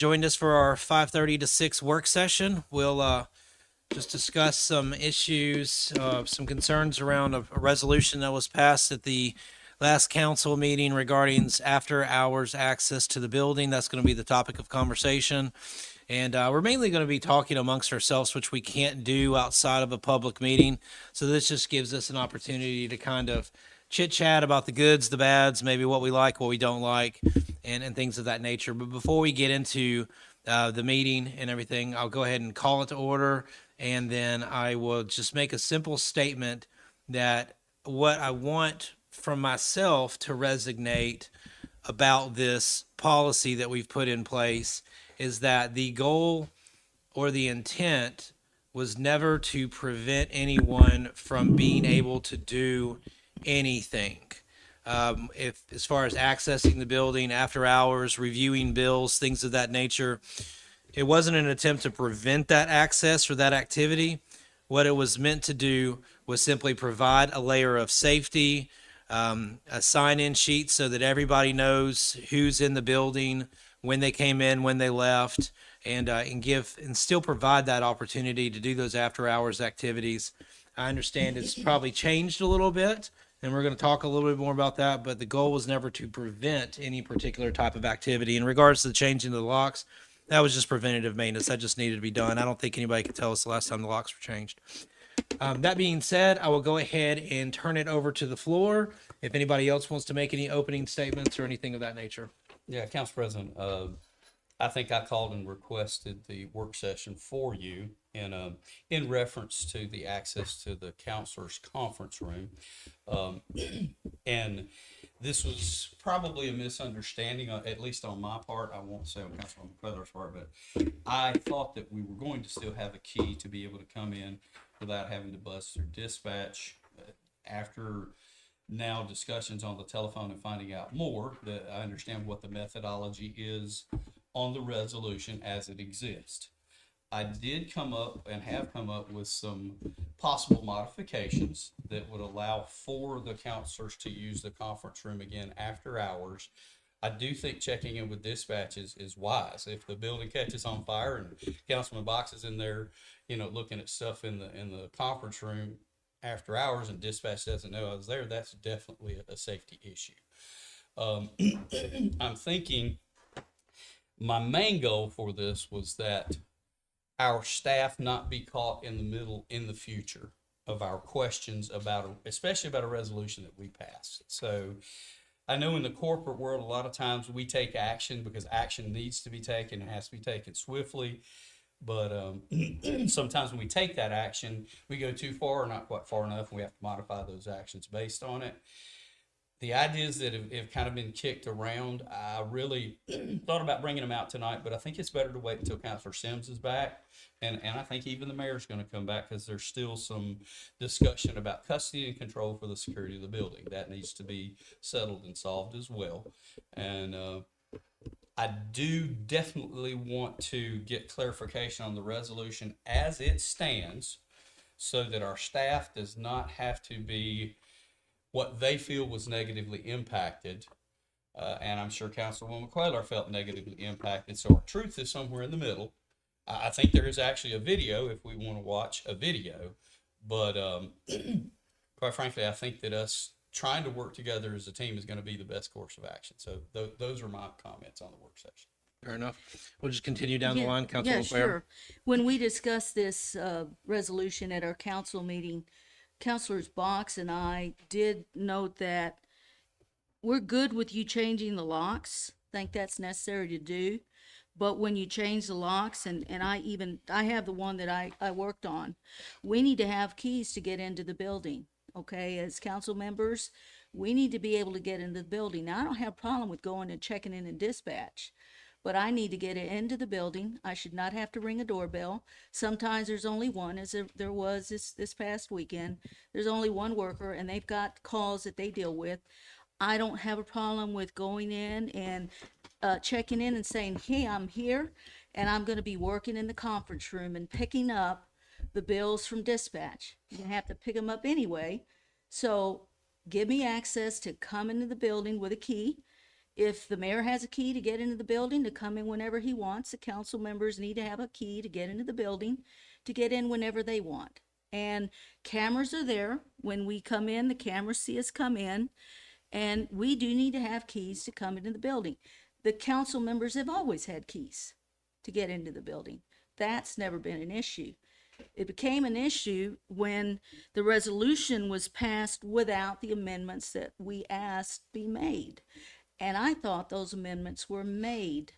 Joined us for our 5:30 to 6 work session. We'll just discuss some issues, some concerns around a resolution that was passed at the last council meeting regarding after hours access to the building. That's going to be the topic of conversation. And we're mainly going to be talking amongst ourselves, which we can't do outside of a public meeting. So this just gives us an opportunity to kind of chit chat about the goods, the bads, maybe what we like, what we don't like, and things of that nature. But before we get into the meeting and everything, I'll go ahead and call it to order. And then I will just make a simple statement that what I want from myself to resonate about this policy that we've put in place is that the goal or the intent was never to prevent anyone from being able to do anything. If as far as accessing the building after hours, reviewing bills, things of that nature, it wasn't an attempt to prevent that access or that activity. What it was meant to do was simply provide a layer of safety, a sign-in sheet so that everybody knows who's in the building, when they came in, when they left, and give and still provide that opportunity to do those after-hours activities. I understand it's probably changed a little bit, and we're going to talk a little bit more about that, but the goal was never to prevent any particular type of activity. In regards to the changing of the locks, that was just preventative maintenance. That just needed to be done. I don't think anybody could tell us the last time the locks were changed. That being said, I will go ahead and turn it over to the floor if anybody else wants to make any opening statements or anything of that nature. Yeah, Council President, I think I called and requested the work session for you in reference to the access to the counselor's conference room. And this was probably a misunderstanding, at least on my part. I won't say on Councilman McClellar's part, but I thought that we were going to still have a key to be able to come in without having to buzz through dispatch. After now discussions on the telephone and finding out more, that I understand what the methodology is on the resolution as it exists. I did come up and have come up with some possible modifications that would allow for the counselors to use the conference room again after hours. I do think checking in with dispatch is wise. If the building catches on fire and Councilman Box is in there, looking at stuff in the conference room after hours and dispatch doesn't know I was there, that's definitely a safety issue. I'm thinking my main goal for this was that our staff not be caught in the middle in the future of our questions especially about a resolution that we passed. So I know in the corporate world, a lot of times we take action because action needs to be taken. It has to be taken swiftly. But sometimes when we take that action, we go too far or not quite far enough, and we have to modify those actions based on it. The ideas that have kind of been kicked around, I really thought about bringing them out tonight, but I think it's better to wait until Councilor Sims is back. And I think even the mayor's going to come back because there's still some discussion about custody and control for the security of the building. That needs to be settled and solved as well. And I do definitely want to get clarification on the resolution as it stands so that our staff does not have to be what they feel was negatively impacted. And I'm sure Councilwoman McClellar felt negatively impacted. So our truth is somewhere in the middle. I think there is actually a video if we want to watch a video. But quite frankly, I think that us trying to work together as a team is going to be the best course of action. So those are my comments on the work session. Fair enough. We'll just continue down the line, Councilwoman Yeah, Claire. sure. When we discussed this resolution at our council meeting, Councilors Box and I did note that we're good with you changing the locks. Think that's necessary to do. But when you change the locks, and I have the one that I worked on, we need to have keys to get into the building. Okay, as council members, we need to be able to get into the building. Now, I don't have a problem with going and checking in dispatch, but I need to get it into the building. I should not have to ring a doorbell. Sometimes there's only one, as there was this past weekend. There's only one worker, and they've got calls that they deal with. I don't have a problem with going in and checking in and saying, hey, I'm here, and I'm going to be working in the conference room and picking up the bills from dispatch. You have to pick them up anyway. So give me access to come into the building with a key If the mayor has a key to get into the building to come in whenever he wants, the council members need to have a key to get into the building to get in whenever they want. And cameras are there. When we come in, the cameras see us come in, and we do need to have keys to come into the building. The council members have always had keys to get into the building. That's never been an issue. It became an issue when the resolution was passed without the amendments that we asked be made. And I thought those amendments were made.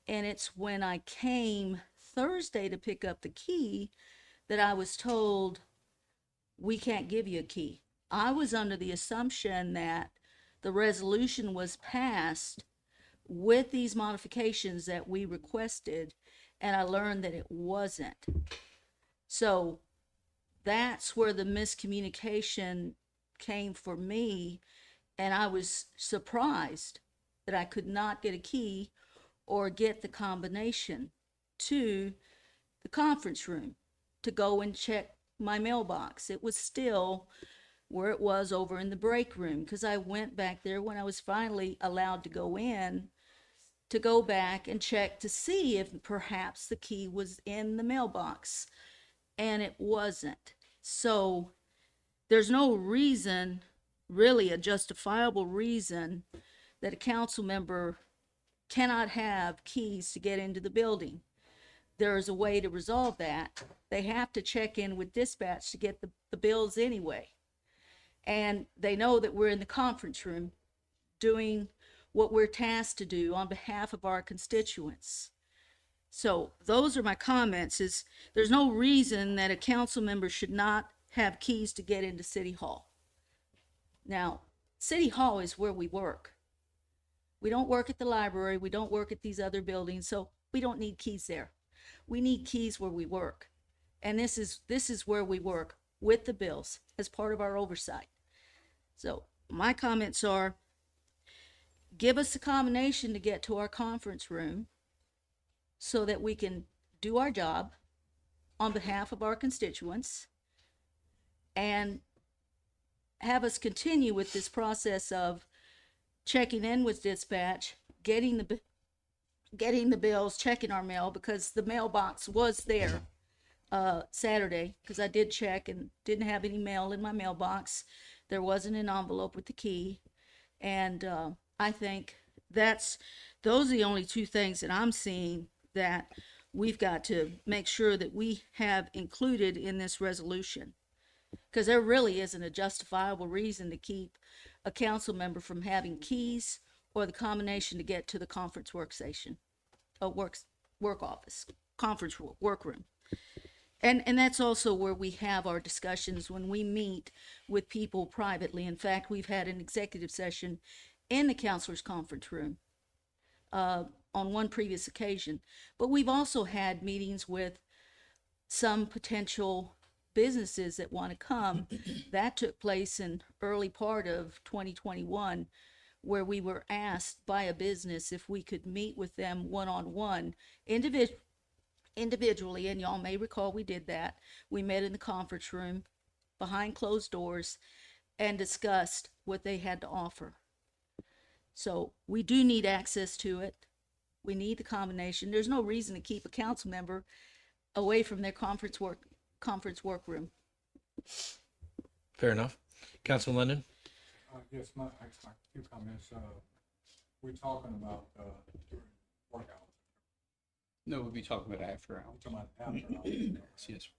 And it's when I came Thursday to pick up the key that I was told, we can't give you a key. I was under the assumption that the resolution was passed with these modifications that we requested, and I learned that it wasn't. So that's where the miscommunication came for me, and I was surprised that I could not get a key or get the combination to the conference room to go and check my mailbox. It was still where it was over in the break room, because I went back there when I was finally allowed to go in, to go back and check to see if perhaps the key was in the mailbox, and it wasn't. So there's no reason, really a justifiable reason, that a council member cannot have keys to get into the building. There is a way to resolve that. They have to check in with dispatch to get the bills anyway. And they know that we're in the conference room doing what we're tasked to do on behalf of our constituents. So those are my comments. Is there's no reason that a council member should not have keys to get into City Hall. Now, City Hall is where we work. We don't work at the library. We don't work at these other buildings, so we don't need keys there. We need keys where we work. And this is where we work with the bills as part of our oversight. So my comments are, give us a combination to get to our conference room so that we can do our job on behalf of our constituents, and have us continue with this process of checking in with dispatch, getting the bills, checking our mail, because the mailbox was there Saturday, because I did check and didn't have any mail in my mailbox. There wasn't an envelope with the key. And I think those are the only two things that I'm seeing that we've got to make sure that we have included in this resolution. Because there really isn't a justifiable reason to keep a council member from having keys or the combination to get to the conference workstation, work office, conference workroom. And that's also where we have our discussions when we meet with people privately. In fact, we've had an executive session in the counselor's conference room on one previous occasion. But we've also had meetings with some potential businesses that want to come. That took place in early part of 2021, where we were asked by a business if we could meet with them one-on-one, individually, and y'all may recall we did that. We met in the conference room behind closed doors and discussed what they had to offer. So we do need access to it. We need the combination. There's no reason to keep a council member away from their conference workroom. Fair enough. Councilman Lennon? Yes, my few comments. We're talking about during workout. No, we'll be talking about after hours. We're talking about after hours. Yes.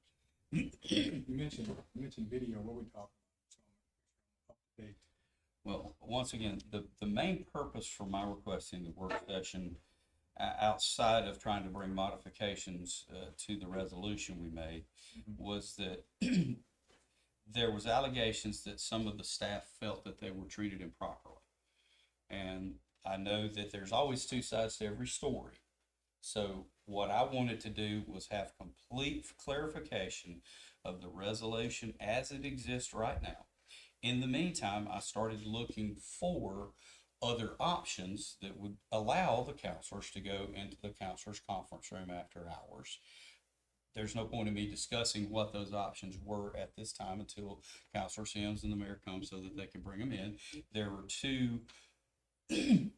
You mentioned video. What we talking about? So, up to date. Well, once again, the main purpose for my requesting the work session, outside of trying to bring modifications to the resolution we made, was that there was allegations that some of the staff felt that they were treated improperly. And I know that there's always two sides to every story. So what I wanted to do was have complete clarification of the resolution as it exists right now. In the meantime, I started looking for other options that would allow the counselors to go into the counselors' conference room after hours. There's no point in me discussing what those options were at this time until Counselor Sims and the mayor come so that they can bring them in. There were two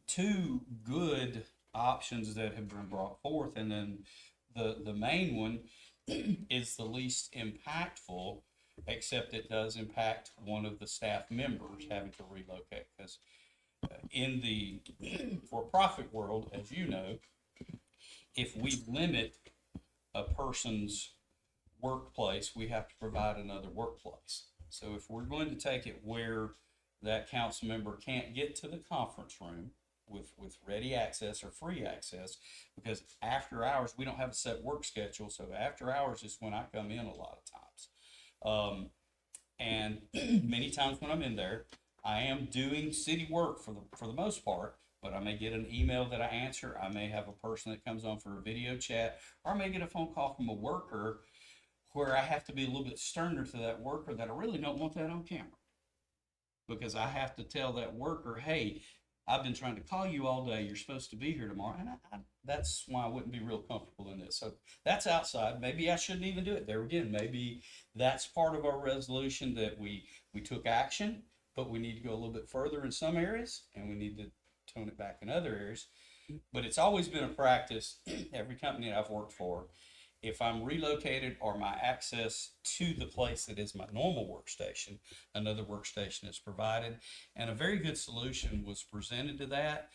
two good options that have been brought forth, and then the main one is the least impactful, except it does impact one of the staff members having to relocate, because in the for-profit world, as you know, if we limit a person's workplace, we have to provide another workplace. So if we're going to take it where that council member can't get to the conference room with ready access or free access, because after hours, we don't have a set work schedule, so after hours is when I come in a lot of times. And many times when I'm in there, I am doing city work for the most part, but I may get an email that I answer. I may have a person that comes on for a video chat, or I may get a phone call from a worker where I have to be a little bit sterner to that worker that I really don't want that on camera. Because I have to tell that worker, hey, I've been trying to call you all day. You're supposed to be here tomorrow. And that's why I wouldn't be real comfortable in this. So that's outside. Maybe I shouldn't even do it. There again, maybe that's part of our resolution, that we took action, but we need to go a little bit further in some areas, and we need to tone it back in other areas. But it's always been a practice, every company that I've worked for, if I'm relocated or my access to the place that is my normal workstation, another workstation is provided. And a very good solution was presented to that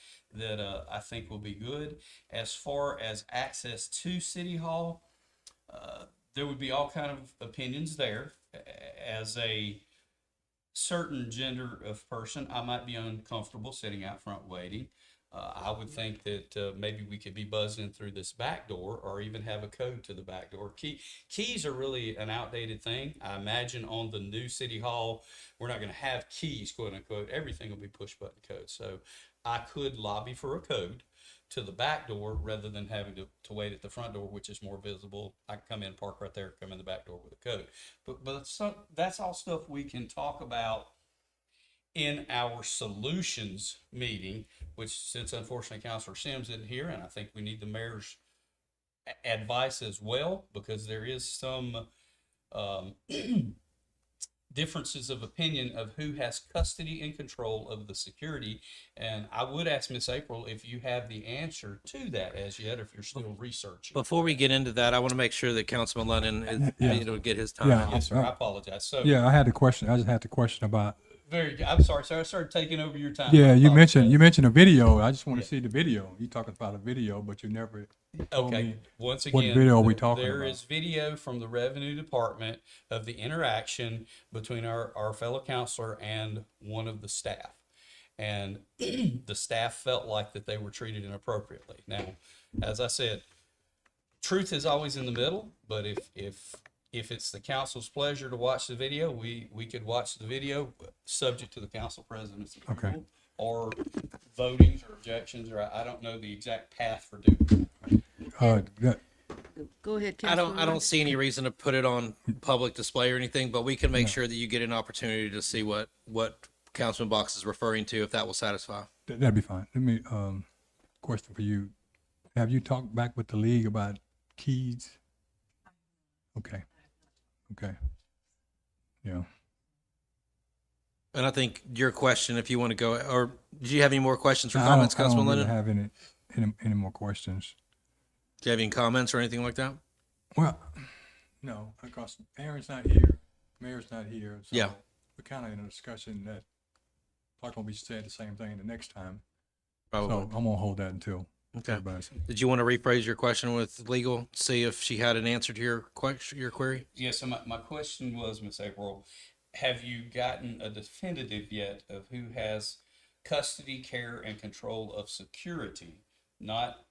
I think will be good. As far as access to City Hall, there would be all kind of opinions there. As a certain gender of person, I might be uncomfortable sitting out front waiting. I would think that maybe we could be buzzing through this back door, or even have a code to the back door. Keys are really an outdated thing. I imagine on the new City Hall, we're not going to have keys, quote unquote. Everything will be push button code. So I could lobby for a code to the back door rather than having to wait at the front door, which is more visible. I can come in, park right there, come in the back door with a code. But that's all stuff we can talk about in our solutions meeting, which, since unfortunately Councilor Sims isn't here, and I think we need the mayor's advice as well, because there is some differences of opinion of who has custody and control of the security. And I would ask Miss April if you have the answer to that as yet, or if you're still researching. Before we get into that, I want to make sure that Councilman Lennon is, get his time. Yeah. Yes, sir. I apologize. So Yeah, I had a question. I just had the question about. very good. I'm sorry, sir. I started taking over your time. Yeah, I you apologize. mentioned a video. I just want to see the video. You talking about a video, but you never told Okay, me. once What again, video are we talking there about? is video from the Revenue Department of the interaction between our fellow counselor and one of the staff. And the staff felt like that they were treated inappropriately. Now, as I said, truth is always in the middle, but if it's the council's pleasure to watch the video, we could watch the video, subject to the council president's approval, or votings or objections, or I don't know the exact path for doing it. Go ahead, I Councilman. don't see any reason to put it on public display or anything, but we can make sure that you get an opportunity to see what Councilman Box is referring to, if that will satisfy. That'd be fine. Let me question for you. Have you talked back with the league about keys? Okay. Yeah. And I think your question, if you want to go, or do you have any more questions or I comments, don't Councilman really Lennon? have any more questions. Do you have any comments or anything like that? Well, no, because Aaron's not here, Mayor's not here. So Yeah. we're kind of in a discussion that probably gonna be said the same thing the next time. Probably. So I'm gonna hold that until Okay. everybody's. Did you want to rephrase your question with legal, see if she had an answer to your query? Yeah, so my question was, Ms. April, have you gotten a definitive yet of who has custody, care, and control of security? Not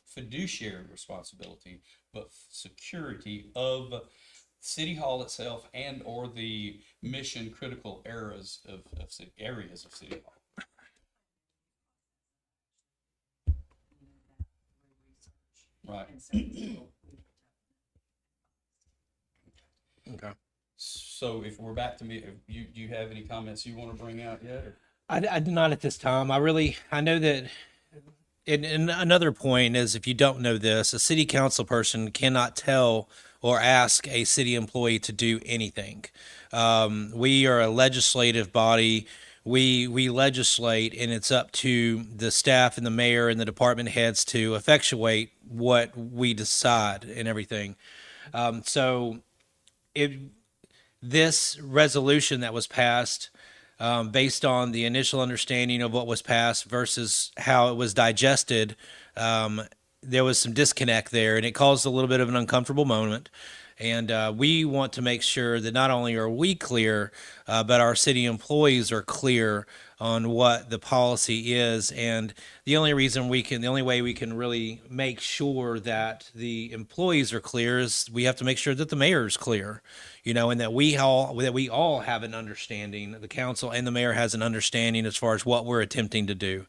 fiduciary responsibility, but security of City Hall itself and or the mission critical areas of City Hall. Right. Okay. So if we're back to me, do you have any comments you want to bring out yet? Or? I do not at this time. I know that, and another point is, if you don't know this, a city council person cannot tell or ask a city employee to do anything. We are a legislative body. we legislate, and it's up to the staff and the mayor and the department heads to effectuate what we decide and everything. So it this resolution that was passed, based on the initial understanding of what was passed versus how it was digested, there was some disconnect there, and it caused a little bit of an uncomfortable moment. And we want to make sure that not only are we clear, but our city employees are clear on what the policy is. And the only way we can really make sure that the employees are clear is we have to make sure that the mayor is clear, and that we all have an understanding. The council and the mayor has an understanding as far as what we're attempting to do.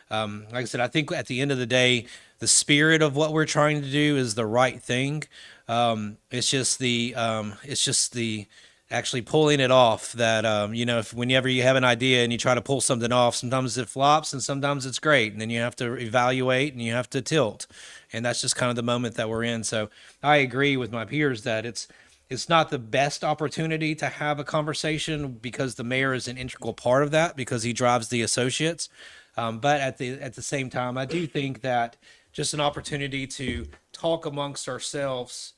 Like I said, I think at the end of the day, the spirit of what we're trying to do is the right thing. It's just the actually pulling it off that, if whenever you have an idea and you try to pull something off, sometimes it flops and sometimes it's great. And then you have to evaluate and you have to tilt. And that's just kind of the moment that we're in. So I agree with my peers that it's not the best opportunity to have a conversation because the mayor is an integral part of that because he drives the associates. But at the same time, I do think that just an opportunity to talk amongst ourselves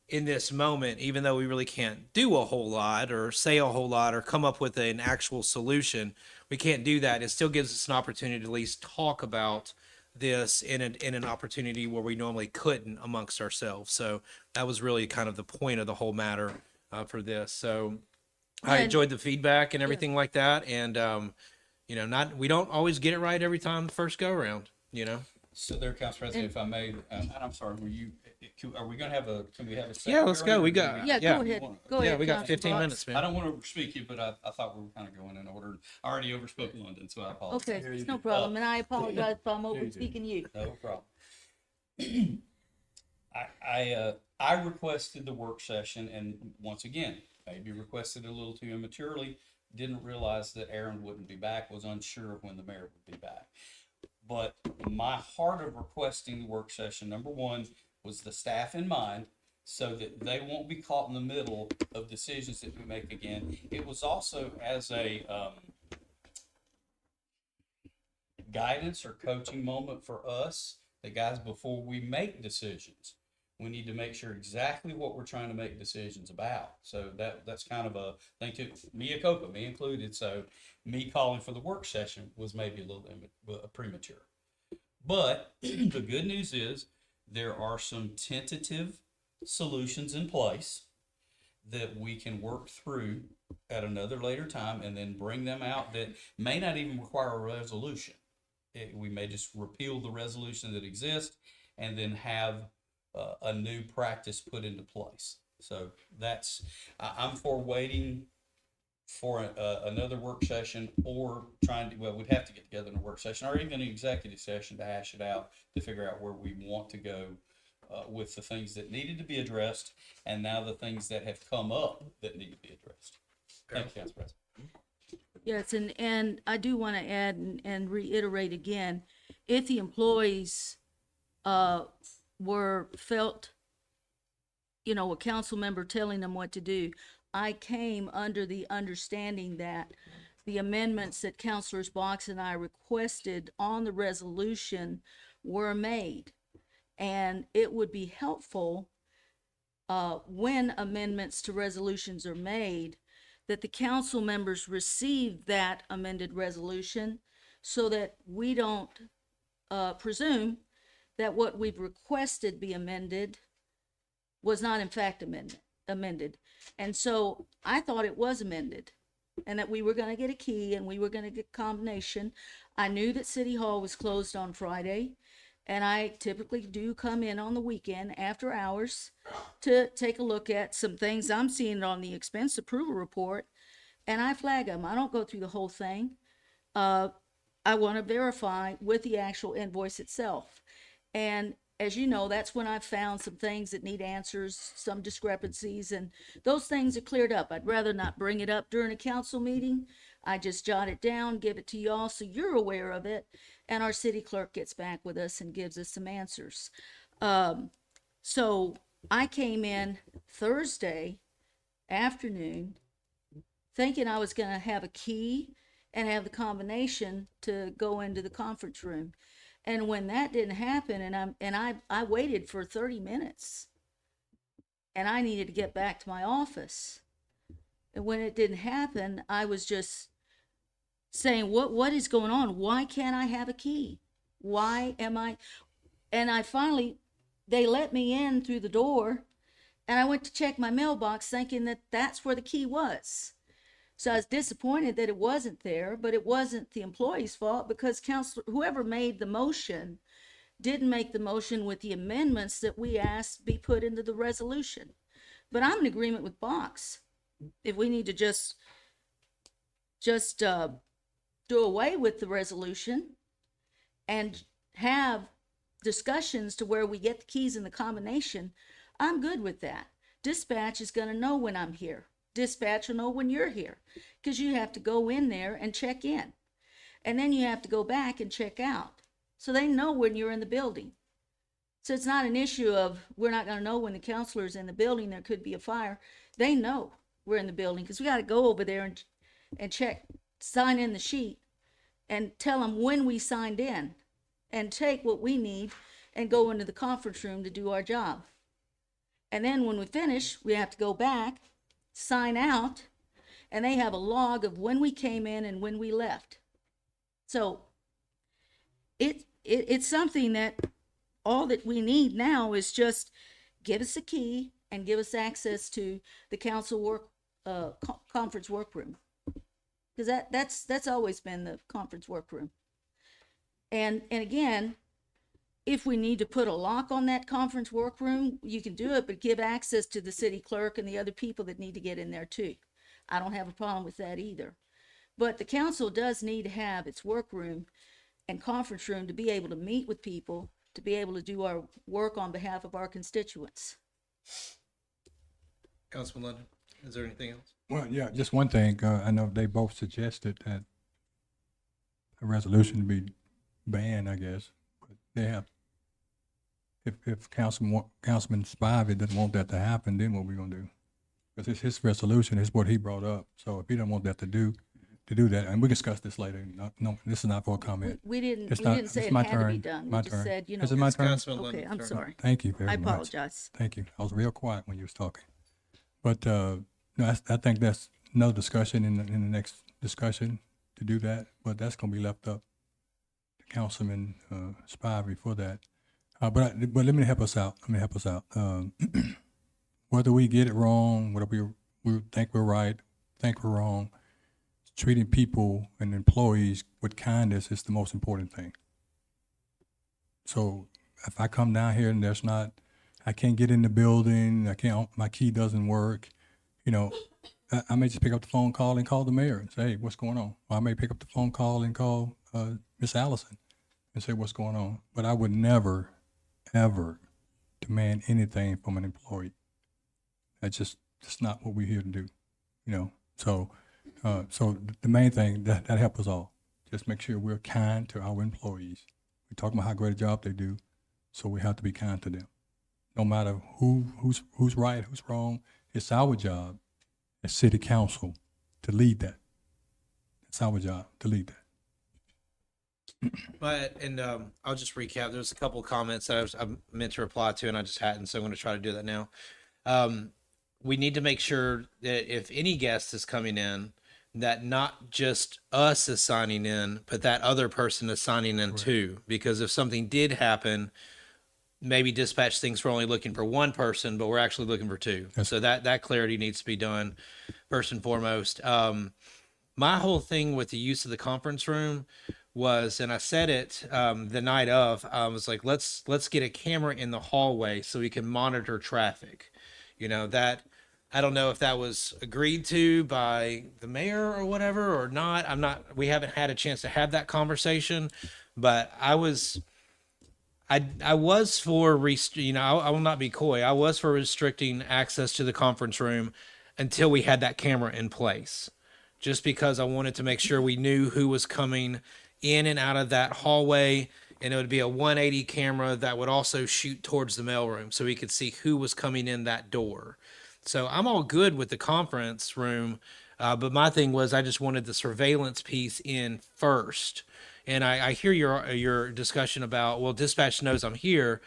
in this moment, even though we really can't do a whole lot or say a whole lot or come up with an actual solution, we can't do that. It still gives us an opportunity to at least talk about this in an opportunity where we normally couldn't amongst ourselves. So that was really kind of the point of the whole matter for this. So I And- enjoyed the feedback and everything like that. And, we don't always get it right every time the first go around. So there, Council President, if I may, and I'm sorry, are we gonna can we have a second? Yeah, let's go. round, or We do got- Yeah, Yeah. go ahead. Go Yeah, ahead. we got Councilor 15 Fox. minutes, man. I don't want to overspeak you, but I thought we were kind of going in order. I already overspoke London, so I apologize. Okay, it's no problem, and I apologize if I'm over speaking you. No problem. I requested the work session, and once again, maybe requested a little too immaturely. Didn't realize that Aaron wouldn't be back. Was unsure of when the mayor would be back. But my heart of requesting the work session, number one, was the staff in mind, so that they won't be caught in the middle of decisions that we make again. It was also as a guidance or coaching moment for us, the guys, before we make decisions. We need to make sure exactly what we're trying to make decisions about. So that's kind of a thing to me included. So me calling for the work session was maybe a little premature. But the good news is there are some tentative solutions in place that we can work through at another later time and then bring them out that may not even require a resolution. We may just repeal the resolution that exists and then have a new practice put into place. So I'm for waiting for another work session or we'd have to get together in a work session or even an executive session to hash it out, to figure out where we want to go with the things that needed to be addressed and now the things that have come up that need to be addressed. Thank you, Council President. Yes, and I do want to add and reiterate again, if the employees felt, a council member telling them what to do, I came under the understanding that the amendments that Councilors Box and I requested on the resolution were made. And it would be helpful when amendments to resolutions are made, that the council members receive that amended resolution so that we don't presume that what we've requested be amended was not in fact amended. And so I thought it was amended and that we were going to get a key and we were going to get a combination. I knew that City Hall was closed on Friday, and I typically do come in on the weekend after hours to take a look at some things I'm seeing on the expense approval report, and I flag them. I don't go through the whole thing. I want to verify with the actual invoice itself. And as you know, that's when I've found some things that need answers, some discrepancies, and those things are cleared up. I'd rather not bring it up during a council meeting. I just jot it down, give it to y'all so you're aware of it, and our city clerk gets back with us and gives us some answers. So I came in Thursday afternoon thinking I was going to have a key and have the combination to go into the conference room. And when that didn't happen, I waited for 30 minutes, and I needed to get back to my office. And when it didn't happen, I was just saying, what is going on? Why can't I have a key? Why am I? And I finally, they let me in through the door, and I went to check my mailbox thinking that that's where the key was. So I was disappointed that it wasn't there, but it wasn't the employee's fault because whoever made the motion didn't make the motion with the amendments that we asked be put into the resolution. But I'm in agreement with Box. If we need to just do away with the resolution and have discussions to where we get the keys in the combination, I'm good with that. Dispatch is going to know when I'm here. Dispatch will know when you're here, because you have to go in there and check in, and then you have to go back and check out, so they know when you're in the building. So it's not an issue of we're not going to know when the counselor's in the building, there could be a fire. They know we're in the building, because we got to go over there and check, sign in the sheet and tell them when we signed in, and take what we need and go into the conference room to do our job. And then when we finish, we have to go back, sign out, and they have a log of when we came in and when we left. So it's something that all that we need now is just give us a key and give us access to the council conference workroom, because that's always been the conference workroom. And again, if we need to put a lock on that conference workroom, you can do it, but give access to the city clerk and the other people that need to get in there too. I don't have a problem with that either. But the council does need to have its workroom and conference room to be able to meet with people, to be able to do our work on behalf of our constituents. Councilman London, is there anything else? Well, yeah, just one thing. I know they both suggested that a resolution be banned, I guess. But they have, if Councilman Spivey doesn't want that to happen, then what we gonna do? Because it's his resolution, it's what he brought up. So if he don't want that to do that, and we discuss this later. No, this is not for a comment. We didn't It's not- say it's it my had to be turn. done. My We just turn. said, Is it my turn? Councilman okay, London's I'm turn. sorry. Thank you very I much. apologize. Thank you. I was real quiet when you was talking. But no, I think that's another discussion in the next discussion to do that. But that's going to be left up to Councilman Spivey for that. But let me help us out. Whether we get it wrong, whether we think we're right, think we're wrong, treating people and employees with kindness is the most important thing. So if I come down here and I can't get in the building, my key doesn't work, I may just pick up the phone call and call the mayor and say, hey, what's going on? Or I may pick up the phone call and call Miss Allison and say, what's going on? But I would never, ever demand anything from an employee. That's just not what we're here to do, So the main thing, that helps us all. Just make sure we're kind to our employees. We talk about how great a job they do, so we have to be kind to them. No matter who's right, who's wrong, it's our job as city council to lead that. It's our job to lead that. But I'll just recap. There's a couple of comments that I meant to reply to, and I just hadn't, so I'm going to try to do that now. We need to make sure that if any guest is coming in, that not just us is signing in, but that other person is signing in too. Because if something did happen, maybe dispatch thinks we're only looking for one person, but we're actually looking for two. So that clarity needs to be done first and foremost. My whole thing with the use of the conference room was, and I said it the night of, I was like, let's get a camera in the hallway so we can monitor traffic. That, I don't know if that was agreed to by the mayor or whatever or not. We haven't had a chance to have that conversation, but I was for I will not be coy. I was for restricting access to the conference room until we had that camera in place, just because I wanted to make sure we knew who was coming in and out of that hallway. And it would be a 180 camera that would also shoot towards the mailroom so we could see who was coming in that door. So I'm all good with the conference room But my thing was I just wanted the surveillance piece in first. And I hear your discussion about, well, dispatch knows I'm here.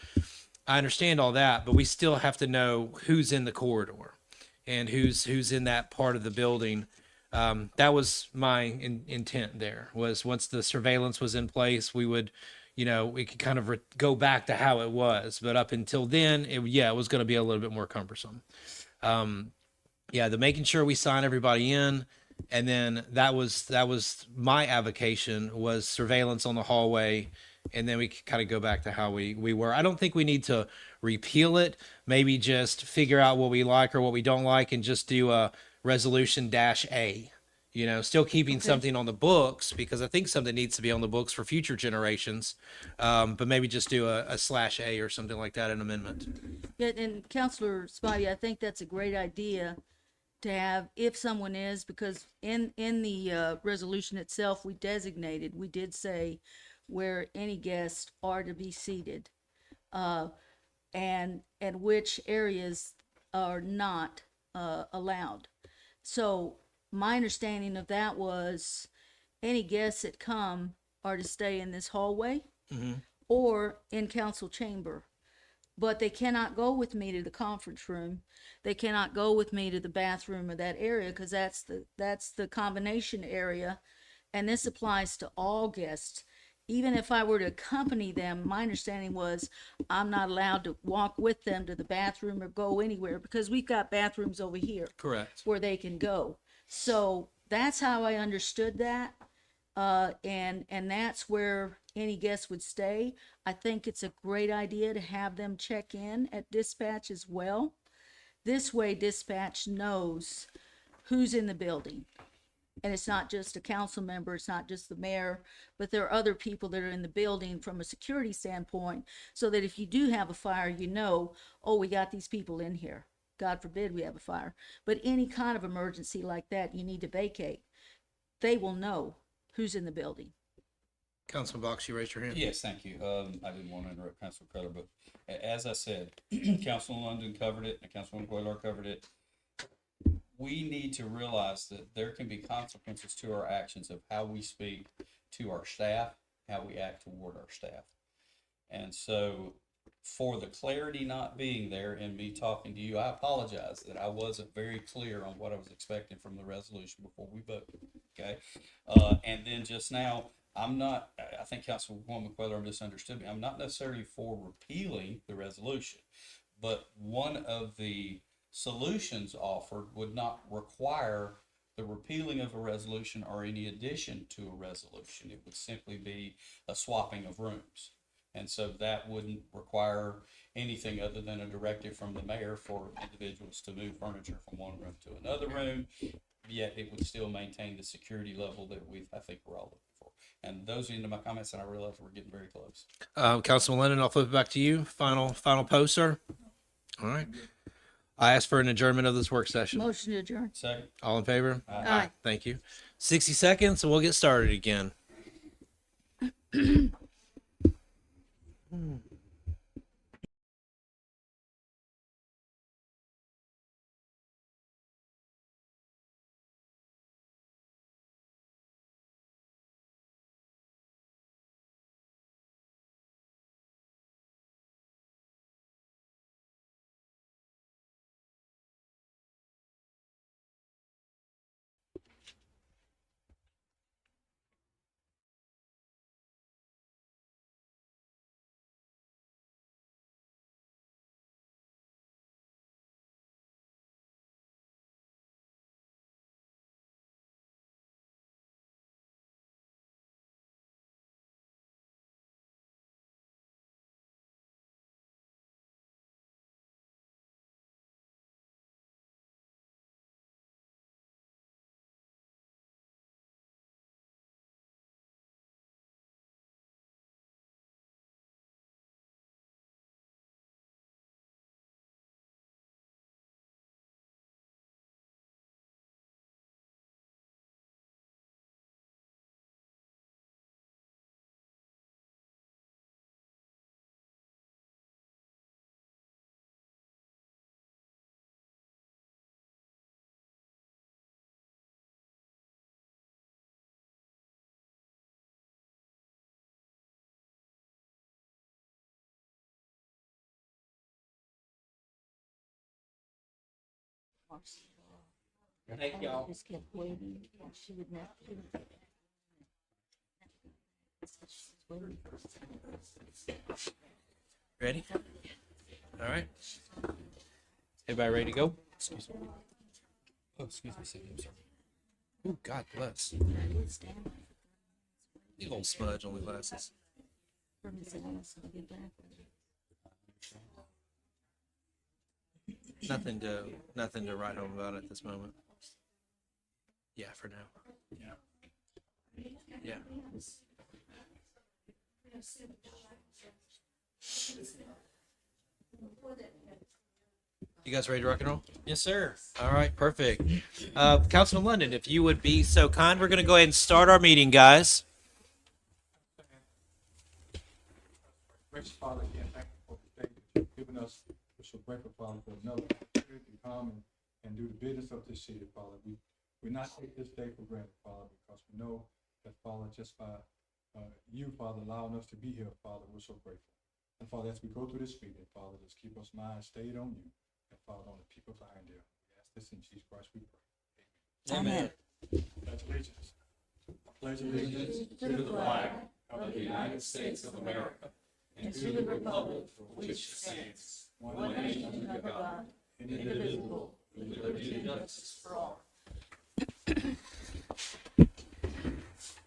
I understand all that, but we still have to know who's in the corridor and who's in that part of the building. That was my intent there, was once the surveillance was in place, we would, we could kind of go back to how it was. But up until then, it was going to be a little bit more cumbersome. The making sure we sign everybody in, and then that was my avocation, was surveillance on the hallway, and then we could kind of go back to how we were. I don't think we need to repeal it. Maybe just figure out what we like or what we don't like, and just do a resolution dash A. Still keeping something on the books, because I think something needs to be on the books for future generations. But maybe just do a slash A or something like that, an amendment. Yeah, and Counselor Spivey, I think that's a great idea to have, if someone is, because in the resolution itself, we did say where any guests are to be seated, and which areas are not allowed. So my understanding of that was any guests that come are to stay in this hallway or in council chamber. But they cannot go with me to the conference room. They cannot go with me to the bathroom or that area, because that's the combination area, and this applies to all guests. Even if I were to accompany them, my understanding was I'm not allowed to walk with them to the bathroom or go anywhere, because we've got bathrooms over here Correct. where they can go. So that's how I understood that. And that's where any guest would stay. I think it's a great idea to have them check in at dispatch as well. This way dispatch knows who's in the building. And it's not just a council member, it's not just the mayor, but there are other people that are in the building from a security standpoint, so that if you do have a fire, oh, we got these people in here. God forbid we have a fire. But any kind of emergency like that, you need to vacate. They will know who's in the building. Councilman Box, you raised your hand. Yes, thank you. I didn't want to interrupt Councilor Cutler, but as I said, Councilman London covered it and Councilman Cuellar covered it. We need to realize that there can be consequences to our actions of how we speak to our staff, how we act toward our staff. And so for the clarity not being there and me talking to you, I apologize that I wasn't very clear on what I was expecting from the resolution before we voted. Okay. And then just now, I think Councilwoman Queller misunderstood me. I'm not necessarily for repealing the resolution, but one of the solutions offered would not require the repealing of a resolution or any addition to a resolution. It would simply be a swapping of rooms. And so that wouldn't require anything other than a directive from the mayor for individuals to move furniture from one room to another room, yet it would still maintain the security level that I think we're all looking for. And those are the end of my comments, and I realize we're getting very close. Councilman Lennon, I'll flip it back to you. Final post, sir. All right. I ask for an adjournment of this work session. Motion to adjourn. Second. All in favor? Aye. Thank you. 60 seconds and we'll get started again. Thank y'all. Just kept waiting. She would never. Ready? All right. Everybody ready to go? Excuse me. Oh, excuse me, Cindy, I'm sorry. Ooh, God bless. You old smudge on the glasses. Nothing to write home about at this moment. Yeah, for now. Yeah. You guys ready to rock and roll? Yes, sir. All right, perfect. Councilman London, if you would be so kind, we're going to go ahead and start our meeting, guys. Gracious Father, again, thank you for this day that you've given us. We're so grateful, Father, for another opportunity to come and do the business of this city, Father. We not take this day for granted, Father, because we know that, Father, just by you, Father, allowing us to be here, Father, we're so grateful. And Father, as we go through this meeting, Father, just keep us mind stayed on you and, Father, on the people behind you. We ask this in Jesus Christ we pray. Amen. Pledge allegiance. Pledge allegiance to the flag of the United States of America and to the republic for which it stands, one nation under God, indivisible, with liberty and justice for all.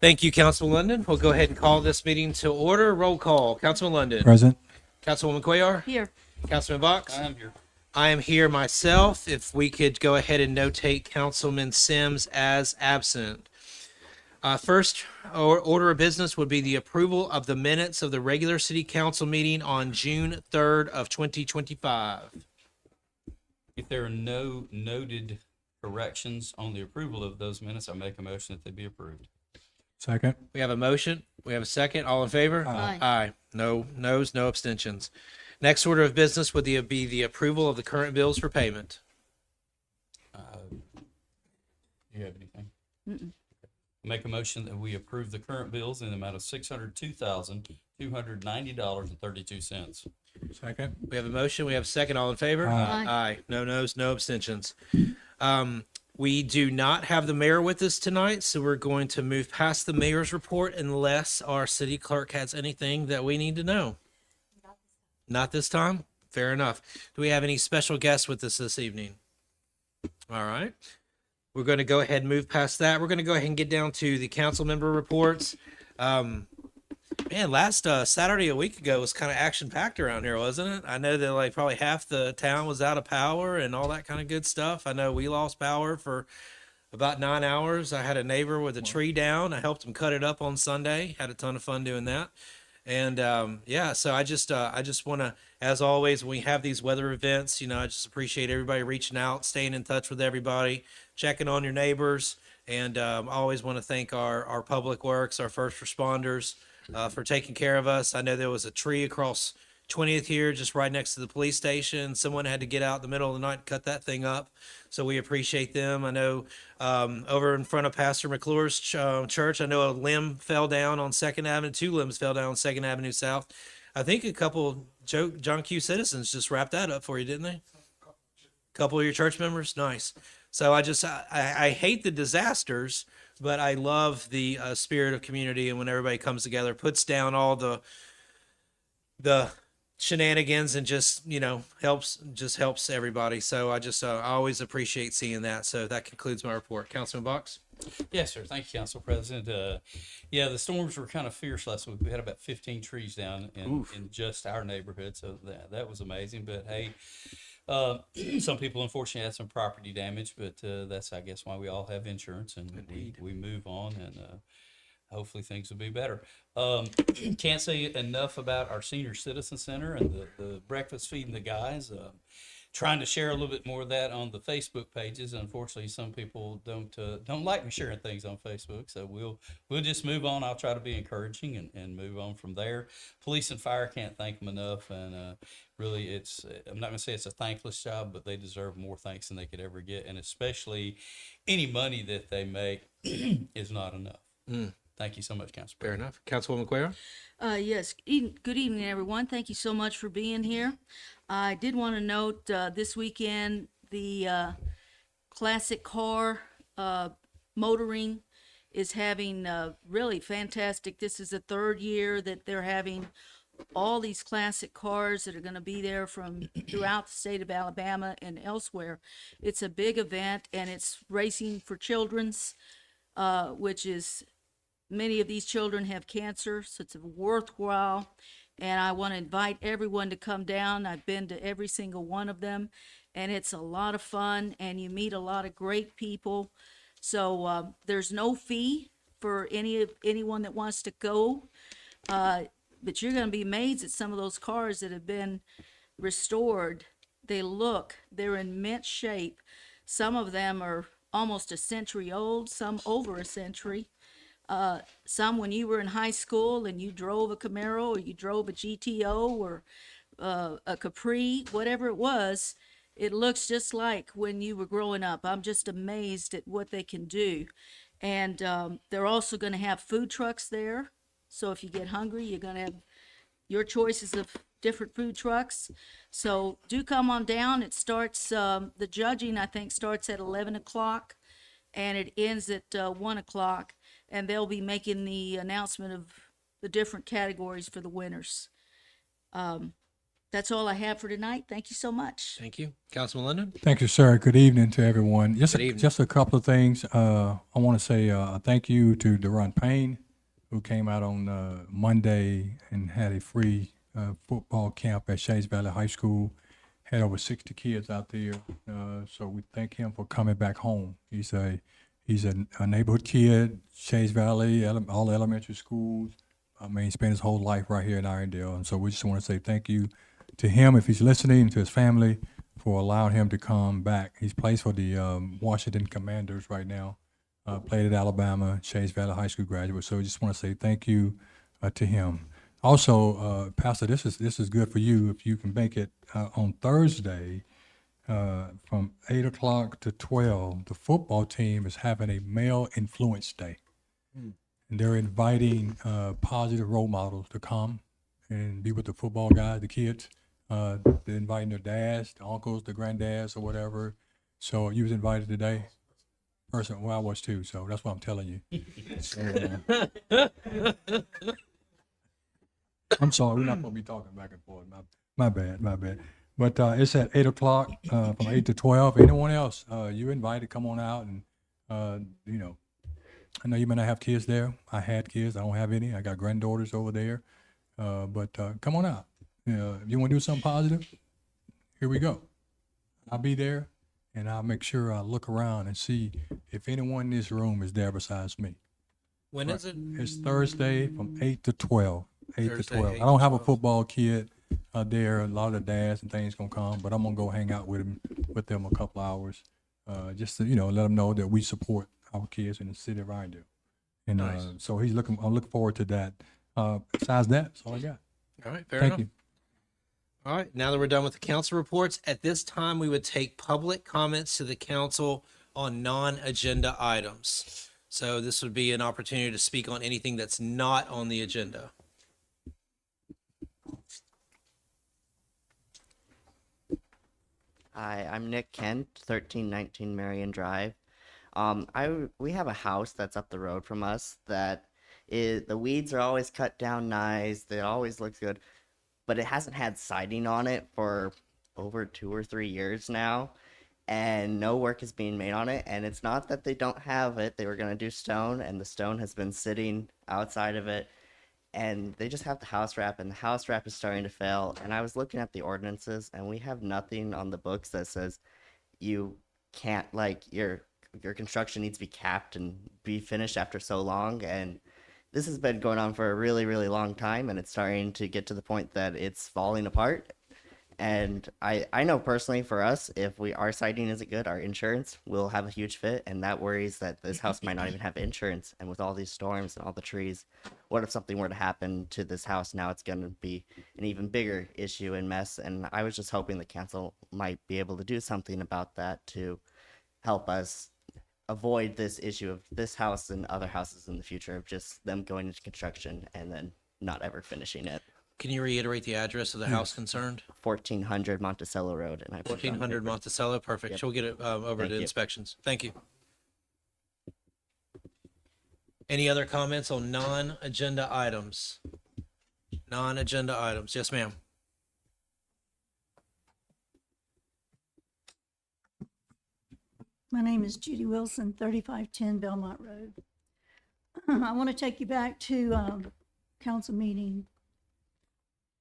Thank you, Councilman London. We'll go ahead and call this meeting to order. Roll call. Councilman London. Present. Councilwoman Cuellar. Here. Councilman Box. I am here. I am here myself. If we could go ahead and notate Councilman Sims as absent. First order of business would be the approval of the minutes of the regular city council meeting on June 3rd of 2025. If there are no noted corrections on the approval of those minutes, I make a motion that they be approved. Second. We have a motion. We have a second. All in favor? Aye. Aye. No noes, no abstentions. Next order of business would be the approval of the current bills for payment. Do you have anything? Make a motion that we approve the current bills in the amount of $602,290.32. Second. We have a motion. We have a second. All in favor? Aye. Aye. No noes, no abstentions. We do not have the mayor with us tonight, so we're going to move past the mayor's report unless our city clerk has anything that we need to know. Not this time? Fair enough. Do we have any special guests with us this evening? All right. We're going to go ahead and move past that. We're going to go ahead and get down to the council member reports. Man, last Saturday a week ago was kind of action-packed around here, wasn't it? I know that like probably half the town was out of power and all that kind of good stuff. I know we lost power for about 9 hours. I had a neighbor with a tree down. I helped him cut it up on Sunday. Had a ton of fun doing that. And yeah, so I just want to, as always, when we have these weather events, I just appreciate everybody reaching out, staying in touch with everybody, checking on your neighbors, and I always want to thank our public works, our first responders for taking care of us. I know there was a tree across 20th here, just right next to the police station. Someone had to get out in the middle of the night and cut that thing up, so we appreciate them. I know over in front of Pastor McClure's church, I know a limb fell down on 2nd Avenue. 2 limbs fell down on 2nd Avenue South. I think a couple John Q. citizens just wrapped that up for you, didn't they? A couple of your church members? Nice. So I hate the disasters, but I love the spirit of community, and when everybody comes together, puts down all the shenanigans and just helps everybody. So I always appreciate seeing that. So that concludes my report. Councilman Box. Yes, sir. Thank you, Council President. Yeah, the storms were kind of fierce last week. We had about 15 trees down in just our neighborhood, so that was amazing. But hey, some people unfortunately had some property damage, but that's, I guess, why we all have insurance, and we move on, and hopefully things will be better. Can't say enough about our senior citizen center and the breakfast feeding the guys. Trying to share a little bit more of that on the Facebook pages. Unfortunately, some people don't like me sharing things on Facebook, so we'll just move on. I'll try to be encouraging and move on from there. Police and fire, can't thank them enough, and really, I'm not going to say it's a thankless job, but they deserve more thanks than they could ever get, and especially any money that they make is not enough. Thank you so much, Council. Fair enough. Councilwoman Cuellar. Yes. Good evening, everyone. Thank you so much for being here. I did want to note this weekend the classic car motoring is having really fantastic. This is the third year that they're having all these classic cars that are going to be there from throughout the state of Alabama and elsewhere. It's a big event, and it's racing for children's, which is many of these children have cancer, so it's worthwhile. And I want to invite everyone to come down. I've been to every single one of them, and it's a lot of fun, and you meet a lot of great people. So there's no fee for anyone that wants to go. But you're going to be amazed at some of those cars that have been restored. They're in mint shape. Some of them are almost a century old, some over a century. Some when you were in high school and you drove a Camaro or you drove a GTO or a Capri, whatever it was, it looks just like when you were growing up. I'm just amazed at what they can do. And they're also going to have food trucks there. So if you get hungry, you're going to have your choices of different food trucks. So do come on down. It starts, the judging, I think, starts at 11 o'clock and it ends at 1 o'clock. And they'll be making the announcement of the different categories for the winners. That's all I have for tonight. Thank you so much. Thank you. Councilman Linden? Thank you, sir. Good evening to everyone. Good evening. Just a couple of things. I want to say thank you to Deron Payne, who came out on Monday and had a free football camp at Shays Valley High School. Had over 60 kids out there. So we thank him for coming back home. He's a neighborhood kid, Shays Valley, all elementary schools. I mean, he spent his whole life right here in Irondale. And so we just want to say thank you to him, if he's listening, to his family, for allowing him to come back. He plays for the Washington Commanders right now. Played at Alabama, Shays Valley High School graduate. So we just want to say thank you to him. Also, Pastor, this is good for you if you can make it on Thursday from 8 o'clock to 12. The football team is having a male influence day. And they're inviting positive role models to come and be with the football guys, the kids. They're inviting their dads, the uncles, the granddads, or whatever. So you was invited today? Well, I was too, so that's what I'm telling you. I'm sorry, we're not going to be talking back and forth. My bad. But it's at 8 o'clock, from 8 to 12. Anyone else, you're invited, come on out. And, I know you may not have kids there. I had kids. I don't have any. I got granddaughters over there. But come on out. If you want to do something positive, here we go. I'll be there, and I'll make sure I look around and see if anyone in this room is there besides me. When is it? It's Thursday from 8 to 12. 8 to Thursday, 12. 8 I don't to have a 12. football kid there. A lot of the dads and things going to come, but I'm going to go hang out with them a couple hours just to, let them know that we support our kids in the city of Irondale. And Nice. so I'm looking forward to that. Besides that, that's all I got. All right, fair Thank enough. you. All right, now that we're done with the council reports, at this time, we would take public comments to the council on non-agenda items. So this would be an opportunity to speak on anything that's not on the agenda. Hi, I'm Nick Kent, 1319 Marion Drive. We have a house that's up the road from us that the weeds are always cut down nice. It always looks good, but it hasn't had siding on it for over 2 or 3 years now, and no work is being made on it. And it's not that they don't have it. They were going to do stone, and the stone has been sitting outside of it, and they just have the house wrap, and the house wrap is starting to fail. And I was looking at the ordinances, and we have nothing on the books that says you can't, like, your construction needs to be capped and be finished after so long. And this has been going on for a really, really long time, and it's starting to get to the point that it's falling apart. And I know personally for us, if our siding isn't good, our insurance will have a huge fit, and that worries that this house might not even have insurance. And with all these storms and all the trees, what if something were to happen to this house? Now it's going to be an even bigger issue and mess. And I was just hoping the council might be able to do something about that to help us avoid this issue of this house and other houses in the future, of just them going into construction and then not ever finishing it. Can you reiterate the address of the house concerned? 1400 Monticello Road, and I put it on 1400 paper. Monticello, perfect. Yep. She'll get it over Thank to you. inspections. Thank you. Any other comments on non-agenda items? Non-agenda items. Yes, ma'am. My name is Judy Wilson, 3510 Belmont Road. I want to take you back to council meeting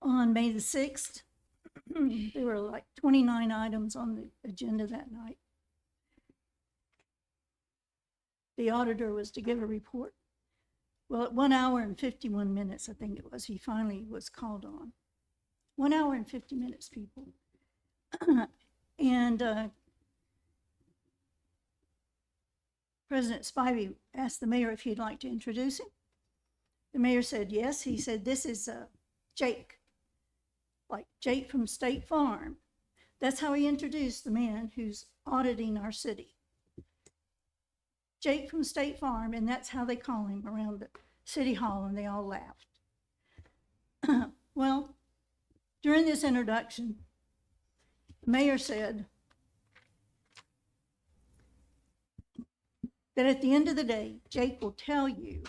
on May the 6th. There were like 29 items on the agenda that night. The auditor was to give a report. Well, at 1 hour and 51 minutes, I think it was, he finally was called on. 1 hour and 50 minutes, people. And President Spivey asked the mayor if he'd like to introduce him. The mayor said yes. He said, this is Jake, like Jake from State Farm. That's how he introduced the man who's auditing our city. Jake from State Farm, and that's how they call him around the city hall, and they all laughed. Well, during this introduction, the mayor said that at the end of the day, Jake will tell you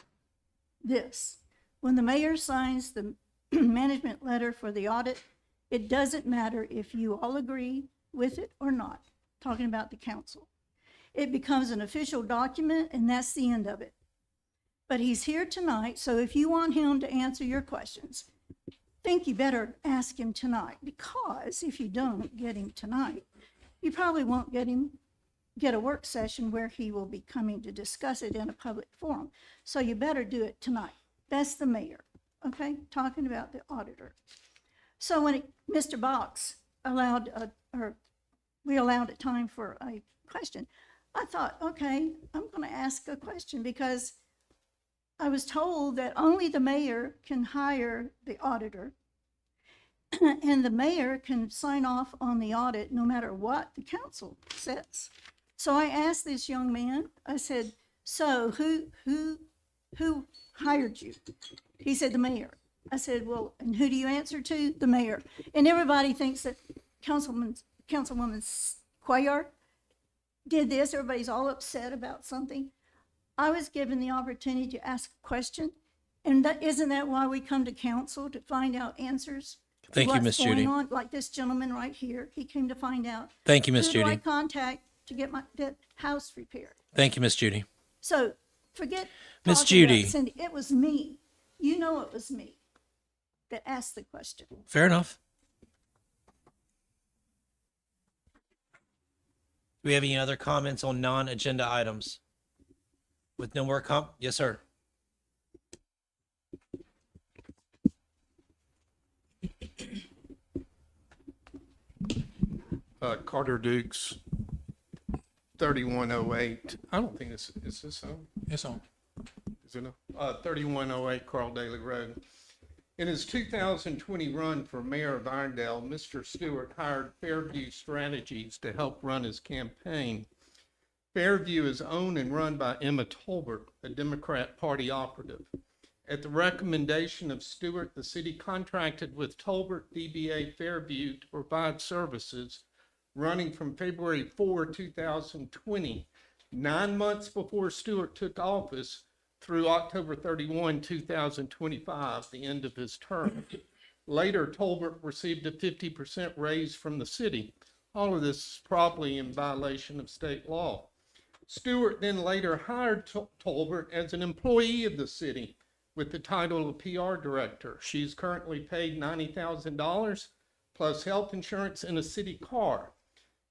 this. When the mayor signs the management letter for the audit, it doesn't matter if you all agree with it or not, talking about the council. It becomes an official document, and that's the end of it. But he's here tonight, so if you want him to answer your questions, I think you better ask him tonight, because if you don't get him tonight, you probably won't get a work session where he will be coming to discuss it in a public forum. So you better do it tonight. That's the mayor, okay? Talking about the auditor. So when Mr. Box we allowed a time for a question, I thought, okay, I'm going to ask a question, because I was told that only the mayor can hire the auditor, and the mayor can sign off on the audit no matter what the council says. So I asked this young man, I said, so who hired you? He said, the mayor. I said, well, and who do you answer to? The mayor. And everybody thinks that Councilwoman Cuellar did this. Everybody's all upset about something. I was given the opportunity to ask a question. And isn't that why we come to council, to find out answers? Thank you, Miss Judy. Like this gentleman right here, he came to find out. Thank you, Miss Who do I Judy. contact to get that house repaired? Thank you, Miss Judy. So forget Miss talking about Judy. Cindy. It was me. You know it was me that asked the question. Fair enough. Do we have any other comments on non-agenda items? With no more yes, sir. Carter Dukes, 3108. I don't think this is this on. It's on. Is it? 3108 Carl Daly Road. In his 2020 run for mayor of Irondale, Mr. Stewart hired Fairview Strategies to help run his campaign. Fairview is owned and run by Emma Tolbert, a Democrat Party operative. At the recommendation of Stewart, the city contracted with Tolbert DBA Fairview to provide services running from February 4, 2020, 9 months before Stewart took office, through October 31, 2025, the end of his term. Later, Tolbert received a 50% raise from the city. All of this is probably in violation of state law. Stewart then later hired Tolbert as an employee of the city with the title of PR director. She's currently paid $90,000 plus health insurance and a city car.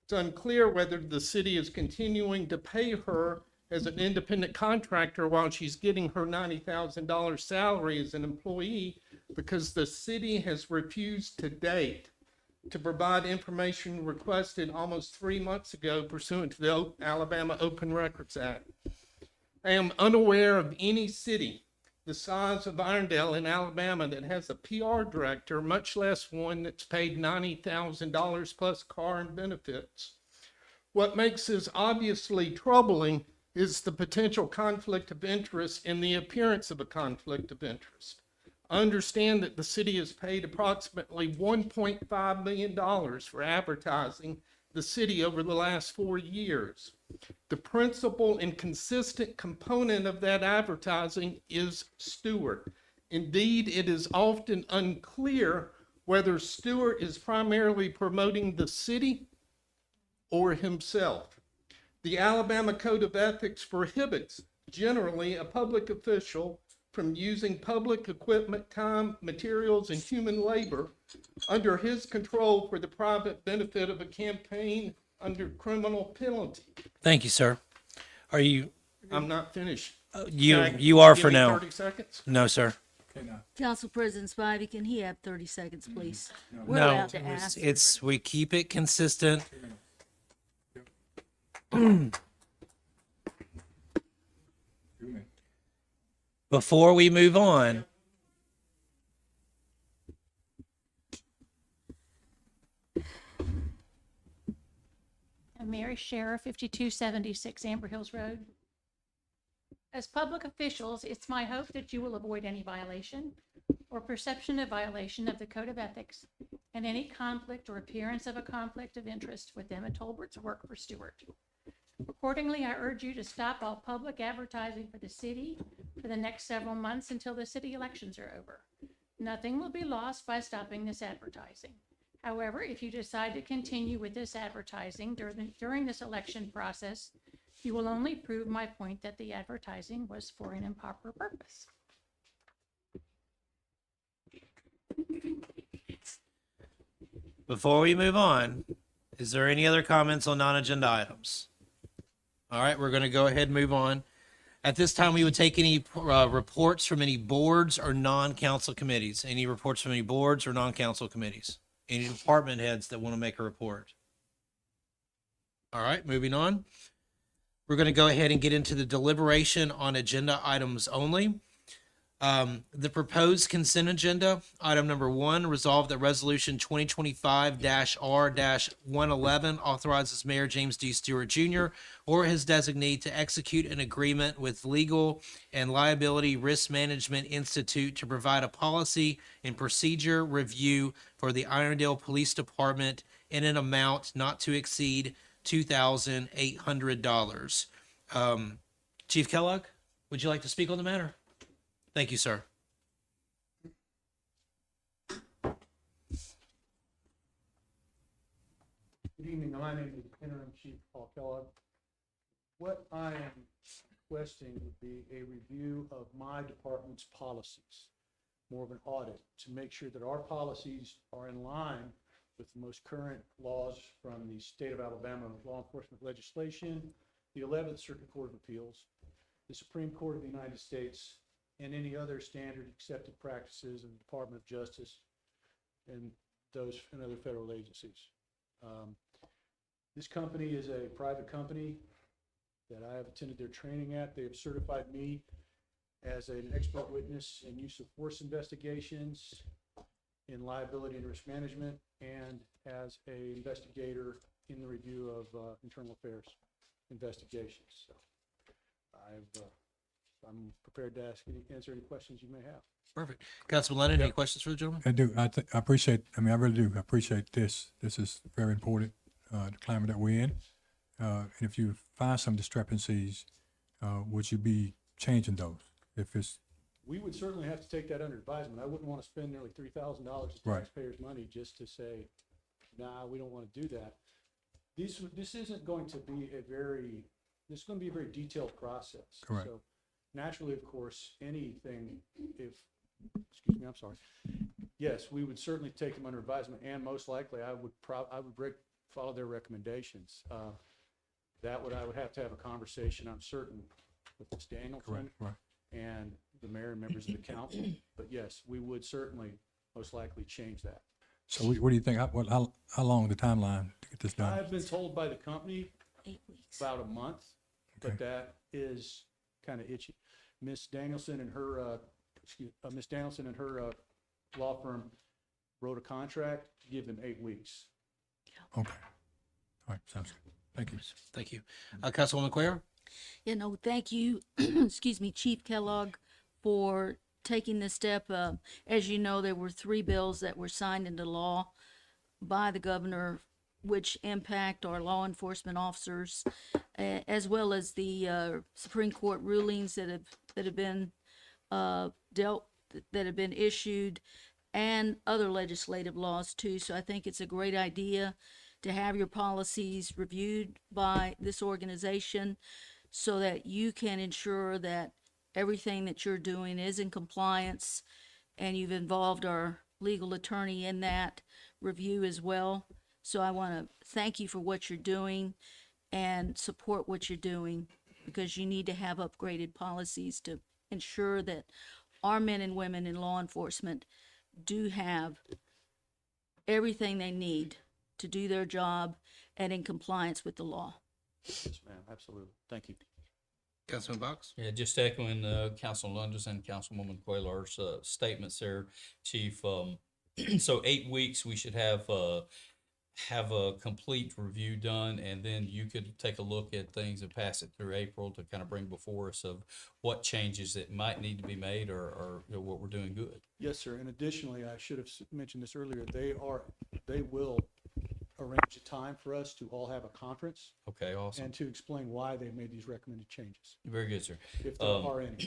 It's unclear whether the city is continuing to pay her as an independent contractor while she's getting her $90,000 salary as an employee, because the city has refused to date to provide information requested almost 3 months ago pursuant to the Alabama Open Records Act. I am unaware of any city the size of Irondale in Alabama that has a PR director, much less one that's paid $90,000 plus car and benefits. What makes this obviously troubling is the potential conflict of interest and the appearance of a conflict of interest. I understand that the city has paid approximately $1.5 million for advertising the city over the last 4 years. The principal and consistent component of that advertising is Stewart. Indeed, it is often unclear whether Stewart is primarily promoting the city or himself. The Alabama Code of Ethics prohibits generally a public official from using public equipment, time, materials, and human labor under his control for the private benefit of a campaign under criminal penalty. Thank you, sir. Are you, I'm not finished. you Can I- you are give for me now. 30 seconds? No, sir. Council President Spivey, can he have 30 seconds, please? We're No, allowed to ask. it's, we keep it consistent. Before we move on, I'm Mary Scherer, 5276 Amber Hills Road. As public officials, it's my hope that you will avoid any violation or perception of violation of the Code of Ethics and any conflict or appearance of a conflict of interest with Emma Tolbert's work for Stewart. Accordingly, I urge you to stop all public advertising for the city for the next several months until the city elections are over. Nothing will be lost by stopping this advertising. However, if you decide to continue with this advertising during this election process, you will only prove my point that the advertising was for an improper purpose. before we move on, is there any other comments on non-agenda items? All right, we're going to go ahead and move on. At this time, we would take any reports from any boards or non-council committees. Any reports from any boards or non-council committees? Any department heads that want to make a report? All right, moving on. We're going to go ahead and get into the deliberation on agenda items only. The proposed consent agenda, item number 1, resolve that resolution 2025-R-111 authorizes Mayor James D. Stewart Jr. or his designee to execute an agreement with Legal and Liability Risk Management Institute to provide a policy and procedure review for the Irondale Police Department in an amount not to exceed $2,800. Chief Kellogg, would you like to speak on the matter? Thank you, sir. Good evening, my name is Interim Chief Paul Kellogg. What I am requesting would be a review of my department's policies, more of an audit, to make sure that our policies are in line with the most current laws from the state of Alabama law enforcement legislation, the 11th Circuit Court of Appeals, the Supreme Court of the United States, and any other standard accepted practices of the Department of Justice and those and other federal agencies. This company is a private company that I have attended their training at. They have certified me as an expert witness in use of force investigations, in liability and risk management, and as an investigator in the review of internal affairs investigations. So I'm prepared to answer any questions you may have. Perfect. Councilman Lennon, any questions for the gentleman? I do. I appreciate, I really do appreciate this. This is very important, the climate that we're in. And if you find some discrepancies, would you be changing those? If it's, We would certainly have to take that under advisement. I wouldn't want to spend nearly $3,000 of Right. taxpayers' money just to say, nah, we don't want to do that. This isn't going to be this is going to be a very detailed process. Correct. So naturally, of course, anything, I'm sorry. Yes, we would certainly take them under advisement, and most likely I would follow their recommendations. I would have to have a conversation, I'm certain, with Ms. Danielson correct, right. and the mayor and members of the council. But yes, we would certainly most likely change that. So what do you think? How long the timeline to get this done? I've been told by the company 8 weeks. about a month, Okay. but that is kind of itchy. Miss Danielson and her law firm wrote a contract to give them 8 weeks. Okay. All right, sounds good. Thank you. Thank you. Councilwoman Quayle? Thank you, excuse me, Chief Kellogg, for taking this step. As you know, there were 3 bills that were signed into law by the governor, which impact our law enforcement officers, as well as the Supreme Court rulings that have been that have been issued, and other legislative laws too. So I think it's a great idea to have your policies reviewed by this organization so that you can ensure that everything that you're doing is in compliance, and you've involved our legal attorney in that review as well. So I want to thank you for what you're doing and support what you're doing, because you need to have upgraded policies to ensure that our men and women in law enforcement do have everything they need to do their job and in compliance with the law. Yes, ma'am, absolutely. Thank you. Councilman Box? Yeah, just echoing Councilman Lundes and Councilwoman Cuellar's statements there, Chief. So 8 weeks, we should have a complete review done, and then you could take a look at things and pass it through April to kind of bring before us of what changes that might need to be made, or what we're doing good. Yes, sir. And additionally, I should have mentioned this earlier, they will arrange a time for us to all have a conference Okay, awesome. and to explain why they made these recommended changes, Very good, sir. if there are any.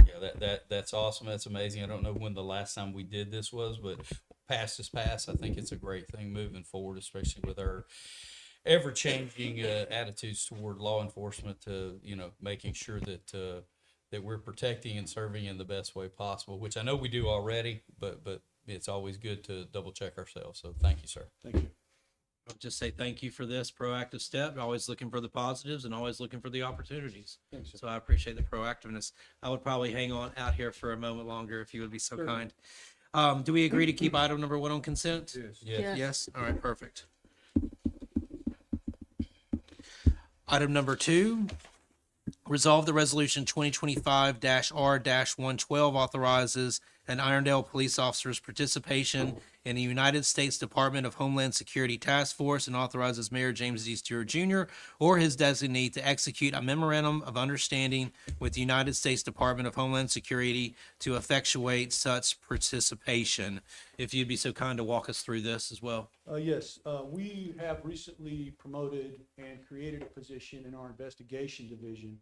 Yeah, that's awesome. That's amazing. I don't know when the last time we did this was, but past is past. I think it's a great thing moving forward, especially with our ever-changing attitudes toward law enforcement, to making sure that that we're protecting and serving in the best way possible, which I know we do already, but it's always good to double check ourselves. So thank you, sir. Thank you. I'll just say thank you for this proactive step. Always looking for the positives and always looking for the opportunities. Thanks, sir. So I appreciate the proactiveness. I would probably hang on out here for a moment longer if you would be so Certainly. kind. Do we agree to keep item number 1 on consent? Yes. Yes. Yes? All right, perfect. Item number 2, resolve the resolution 2025-R-112 authorizes an Irondale police officer's participation in the United States Department of Homeland Security Task Force, and authorizes Mayor James D. Stewart Jr. or his designee to execute a memorandum of understanding with the United States Department of Homeland Security to effectuate such participation. If you'd be so kind to walk us through this as well. Yes, we have recently promoted and created a position in our investigation division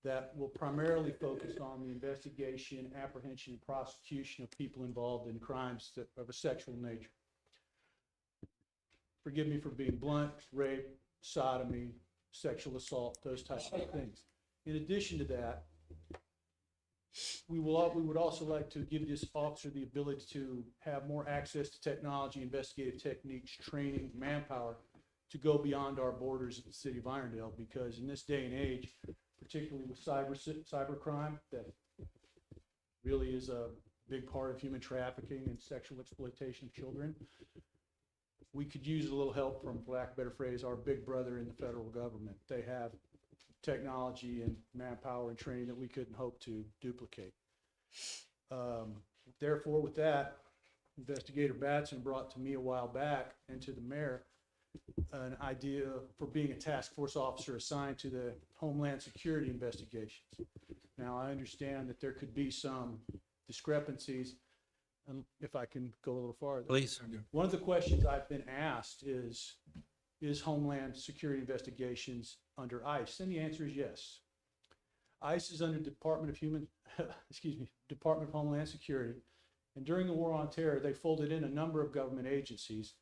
that will primarily focus on the investigation, apprehension, and prosecution of people involved in crimes of a sexual nature. Forgive me for being blunt: rape, sodomy, sexual assault, those types of things. In addition to that, we would also like to give this officer the ability to have more access to technology, investigative techniques, training, manpower, to go beyond our borders of the city of Irondale, because in this day and age, particularly with cybercrime, that really is a big part of human trafficking and sexual exploitation of children, we could use a little help from, for lack of a better phrase, our big brother in the federal government. They have technology and manpower and training that we couldn't hope to duplicate. Therefore, with that, Investigator Batson brought to me a while back and to the mayor an idea for being a task force officer assigned to the Homeland Security investigations. Now, I understand that there could be some discrepancies, and if I can go a little farther. Please. One of the questions I've been asked is Homeland Security investigations under ICE? And the answer is yes. ICE is under Department of Homeland Security. And during the War on Terror, they folded in a number of government agencies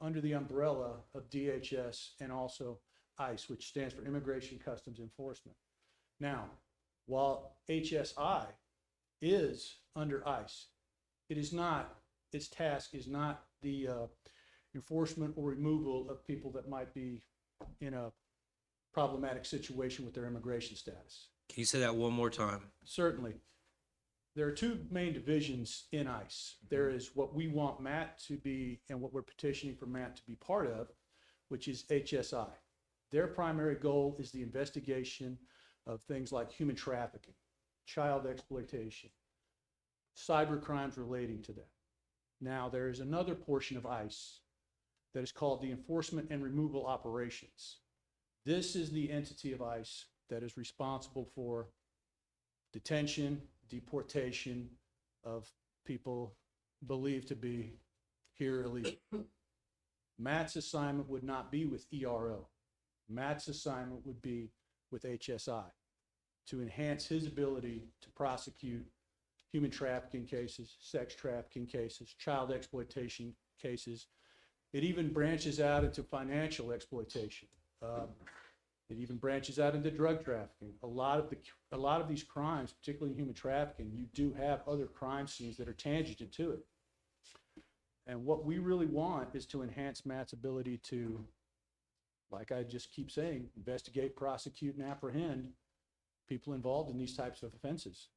under the umbrella of DHS and also ICE, which stands for Immigration Customs Enforcement. Now, while HSI is under ICE, it is not, its task is not the enforcement or removal of people that might be in a problematic situation with their immigration status. Can you say that one more time? Certainly. There are 2 main divisions in ICE. There is what we want Matt to be and what we're petitioning for Matt to be part of, which is HSI. Their primary goal is the investigation of things like human trafficking, child exploitation, cyber crimes relating to that. Now, there is another portion of ICE that is called the Enforcement and Removal Operations. This is the entity of ICE that is responsible for detention, deportation, of people believed to be here illegally. Matt's assignment would not be with ERO. Matt's assignment would be with HSI to enhance his ability to prosecute human trafficking cases, sex trafficking cases, child exploitation cases. It even branches out into financial exploitation. It even branches out into drug trafficking. A lot of these crimes, particularly in human trafficking, you do have other crime scenes that are tangent to it. And what we really want is to enhance Matt's ability to, like I just keep saying, investigate, prosecute, and apprehend people involved in these types of offenses.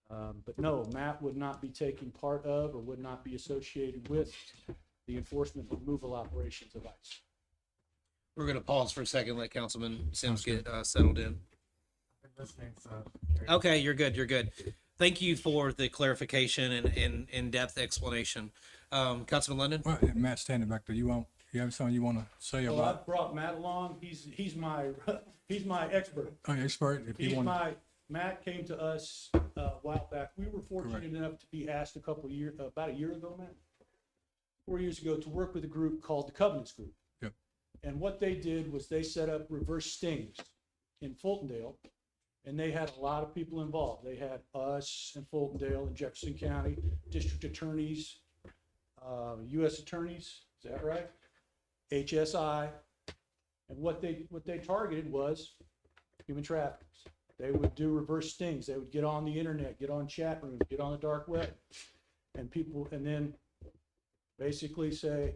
But no, Matt would not be taking part of or would not be associated with the enforcement removal operations of ICE. We're going to pause for a second, let Councilman Sims get settled in. Okay, you're good. You're good. Thank you for the clarification and in-depth explanation. Councilman London? Well, Matt standing back there, you have something you want to say Well, about, I brought Matt along. He's my expert. expert, if you want to. Matt came to us a while back. We were fortunate enough to be asked about a year ago, Matt, 4 years ago, to work with a group called the Covenants Group. Yep. And what they did was they set up reverse stings in Fultondale, and they had a lot of people involved. They had us in Fultondale and Jefferson County, district attorneys, U.S. attorneys, is that right? HSI, and what they targeted was human traffickers. They would do reverse stings. They would get on the internet, get on chat rooms, get on the dark web, and then basically say,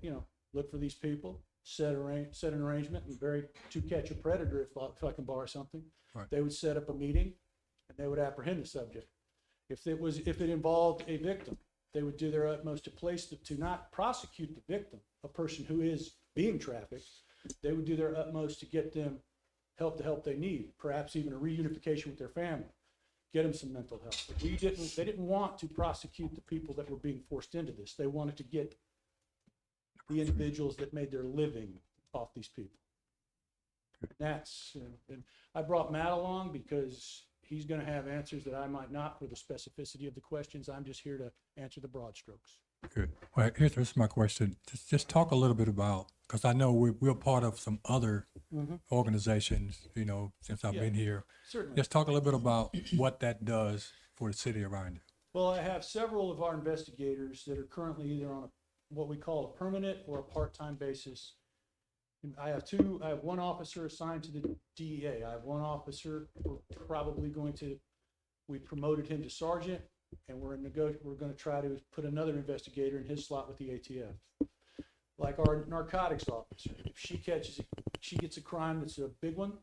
look for these people, set an arrangement, and to catch a predator, if I can borrow something. Right. They would set up a meeting, and they would apprehend the subject. If it involved a victim, they would do their utmost to not prosecute the victim, a person who is being trafficked. They would do their utmost to get them the help they need, perhaps even a reunification with their family, get them some mental health. They didn't want to prosecute the people that were being forced into this. They wanted to get the individuals that made their living off these people. And I brought Matt along because he's going to have answers that I might not for the specificity of the questions. I'm just here to answer the broad strokes. Good. Well, here's my question. Just talk a little bit about, because I know we're part of some other organizations, since I've Yeah. been here. Certainly. Just talk a little bit about what that does for the city around you. Well, I have several of our investigators that are currently either on what we call a permanent or a part-time basis. And I have one officer assigned to the DEA. I have one officer, we promoted him to sergeant, and we're going to try to put another investigator in his slot with the ATF. Like our narcotics officer, if she gets a crime that's a big one,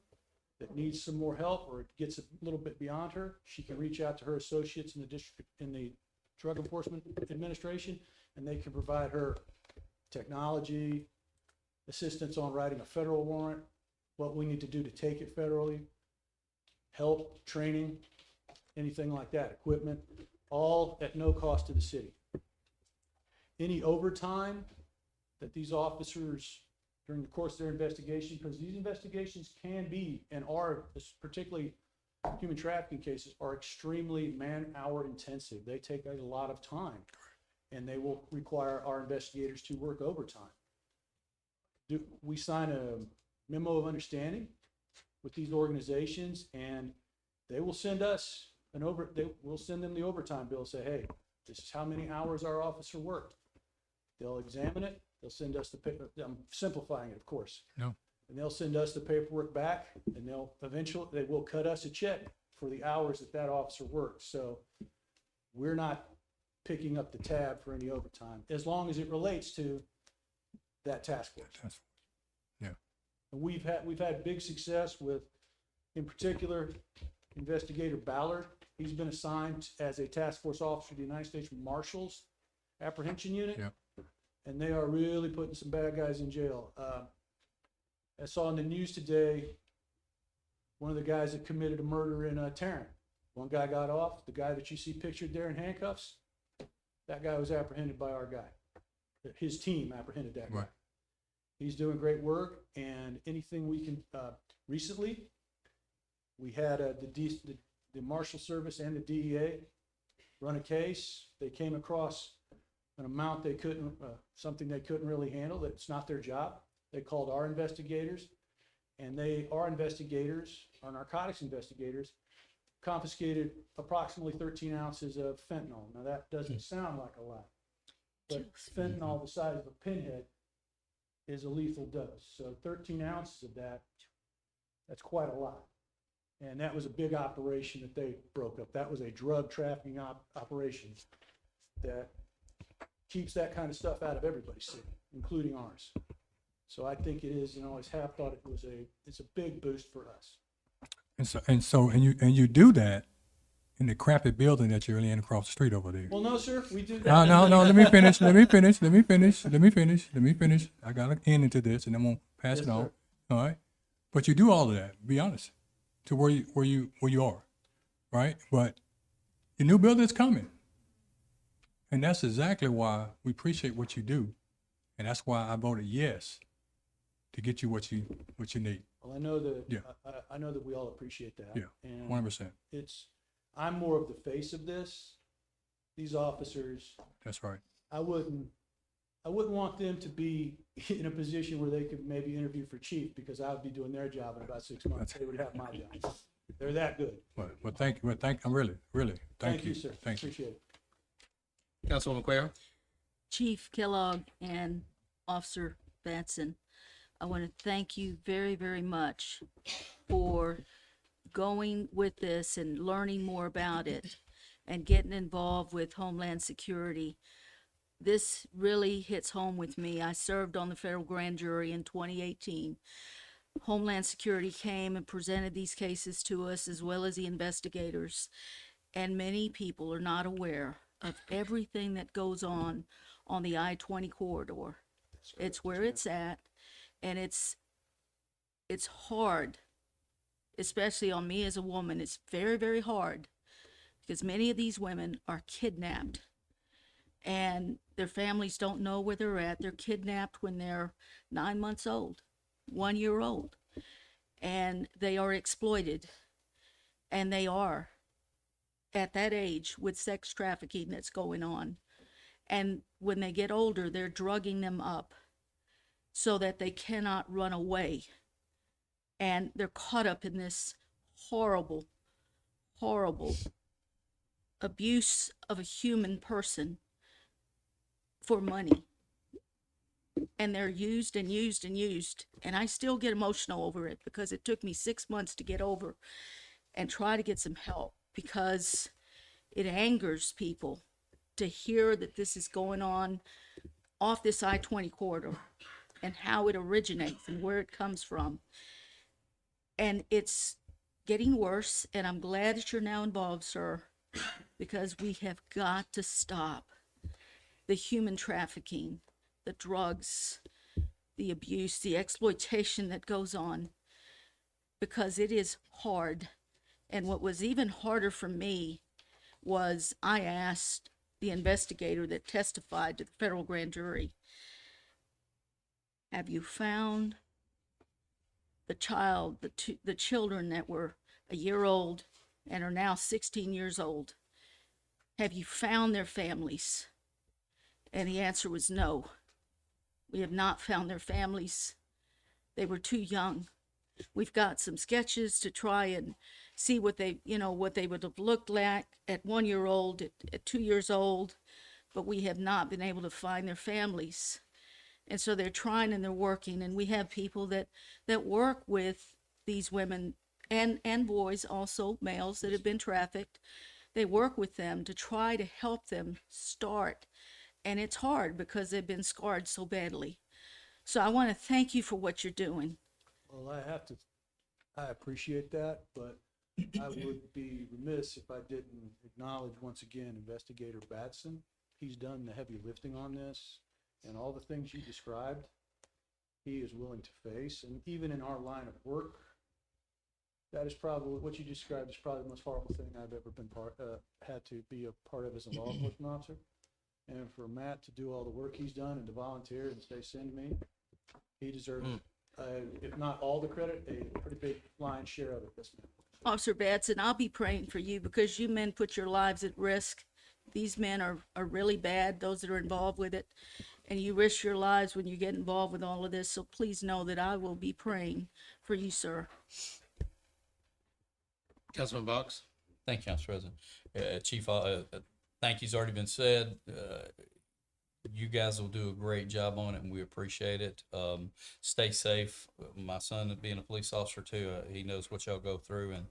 that needs some more help, or it gets a little bit beyond her, she can reach out to her associates in the Drug Enforcement Administration, and they can provide her technology, assistance on writing a federal warrant, what we need to do to take it federally, help, training, anything like that, equipment, all at no cost to the city. Any overtime that these officers, during the course of their investigation, because these investigations can be and are, particularly human trafficking cases, are extremely man-hour intensive. They take a lot of time, and they will require our investigators to work overtime. We sign a memo of understanding with these organizations, and they will send us we'll send them the overtime bill, say, hey, this is how many hours our officer worked. They'll examine it. They'll send us the paper. I'm simplifying it, of course. No. And they'll send us the paperwork back, and they will cut us a check for the hours that officer worked. So we're not picking up the tab for any overtime, as long as it relates to that task force. Yeah. And we've had big success with, in particular, Investigator Ballard. He's been assigned as a task force officer to the United States Marshals Apprehension Unit. Yep. And they are really putting some bad guys in jail. I saw in the news today, one of the guys that committed a murder in Tarrant. One guy got off. The guy that you see pictured there in handcuffs, that guy was apprehended by our guy. His team apprehended that guy. Right. He's doing great work, and anything we can, recently, we had the Marshal Service and the DEA run a case, they came across an amount they couldn't, something they couldn't really handle, that's not their job. They called our investigators, and our investigators, our narcotics investigators, confiscated approximately 13 ounces of fentanyl. Now, that doesn't sound like a lot, but fentanyl the size of a pinhead is a lethal dose. So 13 ounces of that's quite a lot. And that was a big operation that they broke up. That was a drug trafficking operation that keeps that kind of stuff out of everybody's city, including ours. So I think it is, as Hap thought it's a big boost for us. And you do that in the crappy building that you're in across the street over there. Well, no, sir, we do that. No, let me finish. I got to end into this and I'm going to pass Yes, it on. sir. All right. But you do all of that, be honest, to where you are. Right. But your new building is coming. And that's exactly why we appreciate what you do. And that's why I voted yes to get you what you need. Well, I know that, Yeah. I know that we all appreciate that. Yeah. And 100%. I'm more of the face of this. These officers, That's right. I wouldn't want them to be in a position where they could maybe interview for chief, because I would be doing their job in about 6 months. They would have my job. They're that good. But thank you. I'm really, thank you. Sir. Thank you. Appreciate it. Councilwoman Quayle? Chief Kellogg and Officer Batson, I want to thank you very, very much for going with this and learning more about it and getting involved with Homeland Security. This really hits home with me. I served on the federal grand jury in 2018. Homeland Security came and presented these cases to us, as well as the investigators, and many people are not aware of everything that goes on the I-20 corridor. It's where it's at, and it's hard, especially on me as a woman. It's very, very hard, because many of these women are kidnapped, and their families don't know where they're at. They're kidnapped when they're 9 months old, 1 year old, and they are exploited, and they are at that age with sex trafficking that's going on. And when they get older, they're drugging them up so that they cannot run away. And they're caught up in this horrible, horrible abuse of a human person for money. And they're used and used and used. And I still get emotional over it, because it took me 6 months to get over and try to get some help, because it angers people to hear that this is going on off this I-20 corridor and how it originates and where it comes from. And it's getting worse, and I'm glad that you're now involved, sir, because we have got to stop the human trafficking, the drugs, the abuse, the exploitation that goes on, because it is hard. And what was even harder for me was I asked the investigator that testified to the federal grand jury, have you found the children that were a year old and are now 16 years old? Have you found their families? And the answer was no. We have not found their families. They were too young. We've got some sketches to try and see what they would have looked like at 1 year old, at 2 years old, but we have not been able to find their families. And so they're trying and they're working, and we have people that work with these women and boys, also males that have been trafficked. They work with them to try to help them start. And it's hard because they've been scarred so badly. So I want to thank you for what you're doing. Well, I appreciate that, but I would be remiss if I didn't acknowledge once again Investigator Batson. He's done the heavy lifting on this, and all the things you described, he is willing to face. And even in our line of work, that is probably, what you described is probably the most horrible thing I've ever been had to be a part of as a law enforcement officer. And for Matt to do all the work he's done and to volunteer and say, send me, he deserves, if not all the credit, a pretty big lion's share of it. This man. Officer Batson, I'll be praying for you, because you men put your lives at risk these men are really bad, those that are involved with it, and you risk your lives when you get involved with all of this. So please know that I will be praying for you, sir. Councilman Box? Thank you, Council President. Chief, thank you's already been said. You guys will do a great job on it, and we appreciate it. Stay safe. My son, being a police officer too, he knows what y'all go through, and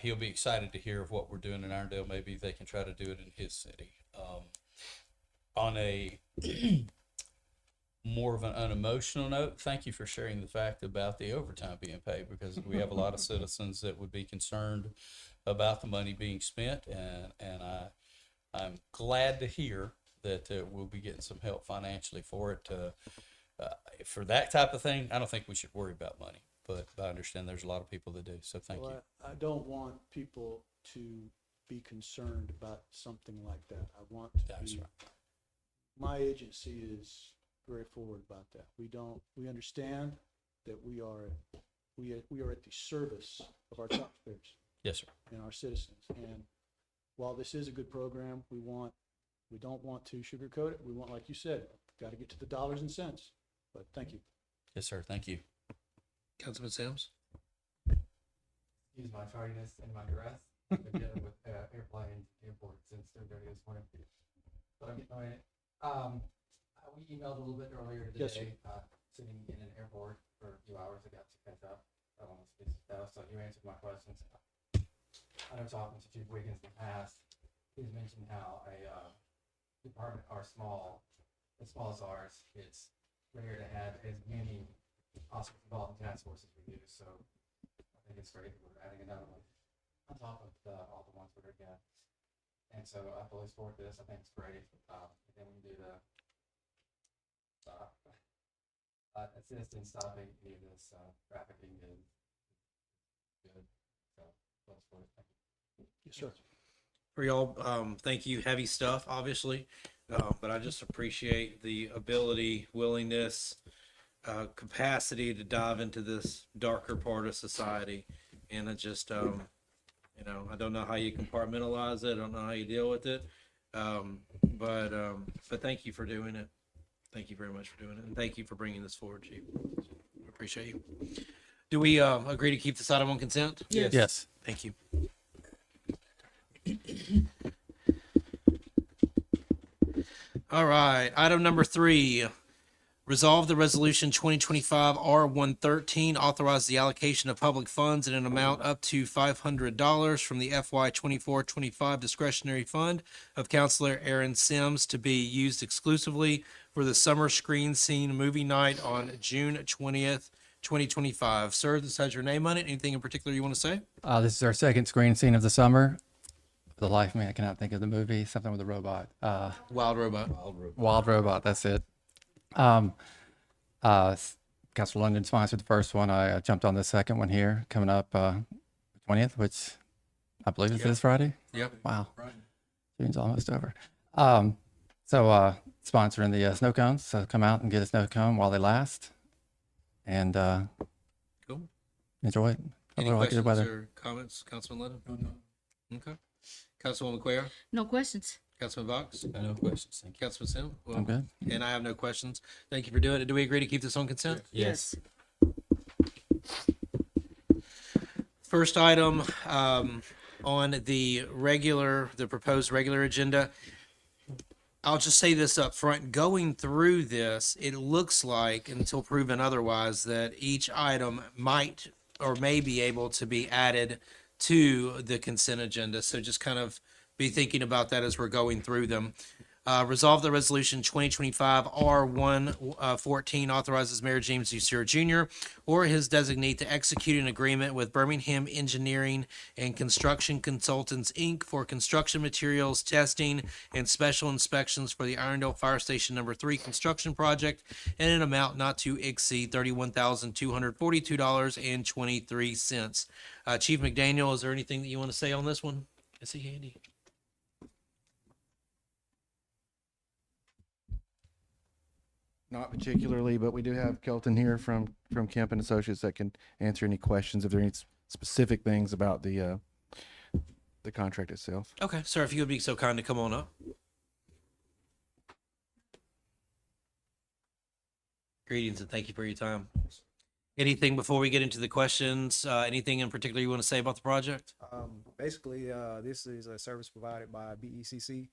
he'll be excited to hear of what we're doing in Irondale. Maybe they can try to do it in his city. On a more of an unemotional note, thank you for sharing the fact about the overtime being paid, because we have a lot of citizens that would be concerned about the money being spent, and I'm glad to hear that we'll be getting some help financially for it. For that type of thing, I don't think we should worry about money, but I understand there's a lot of people that do, so thank you. Well, I don't want people to be concerned about something like that. I want to That's be, right. my agency is very forward about that. We understand that we are at the service of our taxpayers Yes, sir. and our citizens. And while this is a good program, we don't want to sugarcoat it. We want, like you said, got to get to the dollars and cents. But thank you. Yes, sir. Thank you. Councilman Sims? Excuse my tardiness and my duress. I've been dealing with airplanes, airports since 3:30 this morning. But I'm getting on it. We emailed a little bit earlier Yes, sir. today, sitting in an airport for a few hours. I got to catch up on this piece of stuff, so you answered my questions. I know talking to Chief Wiggins in the past, he's mentioned how a department are small, as small as ours, it's rare to have as many officers involved in task forces we do. So I think it's great that we're adding another one on top of all the ones we're getting. And so I fully support this. I think it's great. And then we can do the assist in stopping any of this trafficking is good. So fully support it. Thank you. Yes, sir. For y'all, thank you. Heavy stuff, obviously, but I just appreciate the ability, willingness, capacity to dive into this darker part of society. And it just, I don't know how you compartmentalize it. I don't know how you deal with it. But thank you for doing it. Thank you very much for doing it. And thank you for bringing this forward, Chief. I appreciate you. Do we agree to keep this item on consent? Yes. Yes. Thank you. All right, item number 3, resolve the resolution 2025 R113, authorize the allocation of public funds in an amount up to $500 from the FY 24-25 discretionary fund of Councilor Aaron Sims to be used exclusively for the summer screen scene movie night on June 20th, 2025. Sir, this has your name on it. Anything in particular you want to say? This is our second screen scene of the summer. For the life of me, I cannot think of the movie. Something with a robot. Wild Robot. Wild Robot. That's it. Council London sponsored the first one. I jumped on the second one here, coming up 20th, which I believe is this Friday. Yep. Wow. June's almost over. Sponsoring the snow cones. So come out and get a snow cone while they last, and Cool. enjoy it. Any Although I like the questions weather. or comments, Councilman Lennon? Okay. Councilwoman Cuellar? No questions. Councilman Box? No questions. Thank you. Councilman Sim? Well, I'm good. And I have no questions. Thank you for doing it. Do we agree to keep this on consent? Yes. First item on the proposed regular agenda. I'll just say this up front. Going through this, it looks like, until proven otherwise, that each item might or may be able to be added to the consent agenda. So just kind of be thinking about that as we're going through them. Resolve the resolution 2025 R114 authorizes Mayor James Duceur Jr. or his designee to execute an agreement with Birmingham Engineering and Construction Consultants, Inc. for construction materials testing and special inspections for the Irondale Fire Station Number 3 construction project in an amount not to exceed $31,242.23. Chief McDaniel, is there anything that you want to say on this one? Is he handy? Not particularly, but we do have Kelton here from Kemp and Associates that can answer any questions if there are any specific things about the the contract itself. Okay, sir, if you would be so kind to come on up. Greetings and thank you for your time. Anything before we get into the questions? Anything in particular you want to say about the project? Basically, this is a service provided by BECC.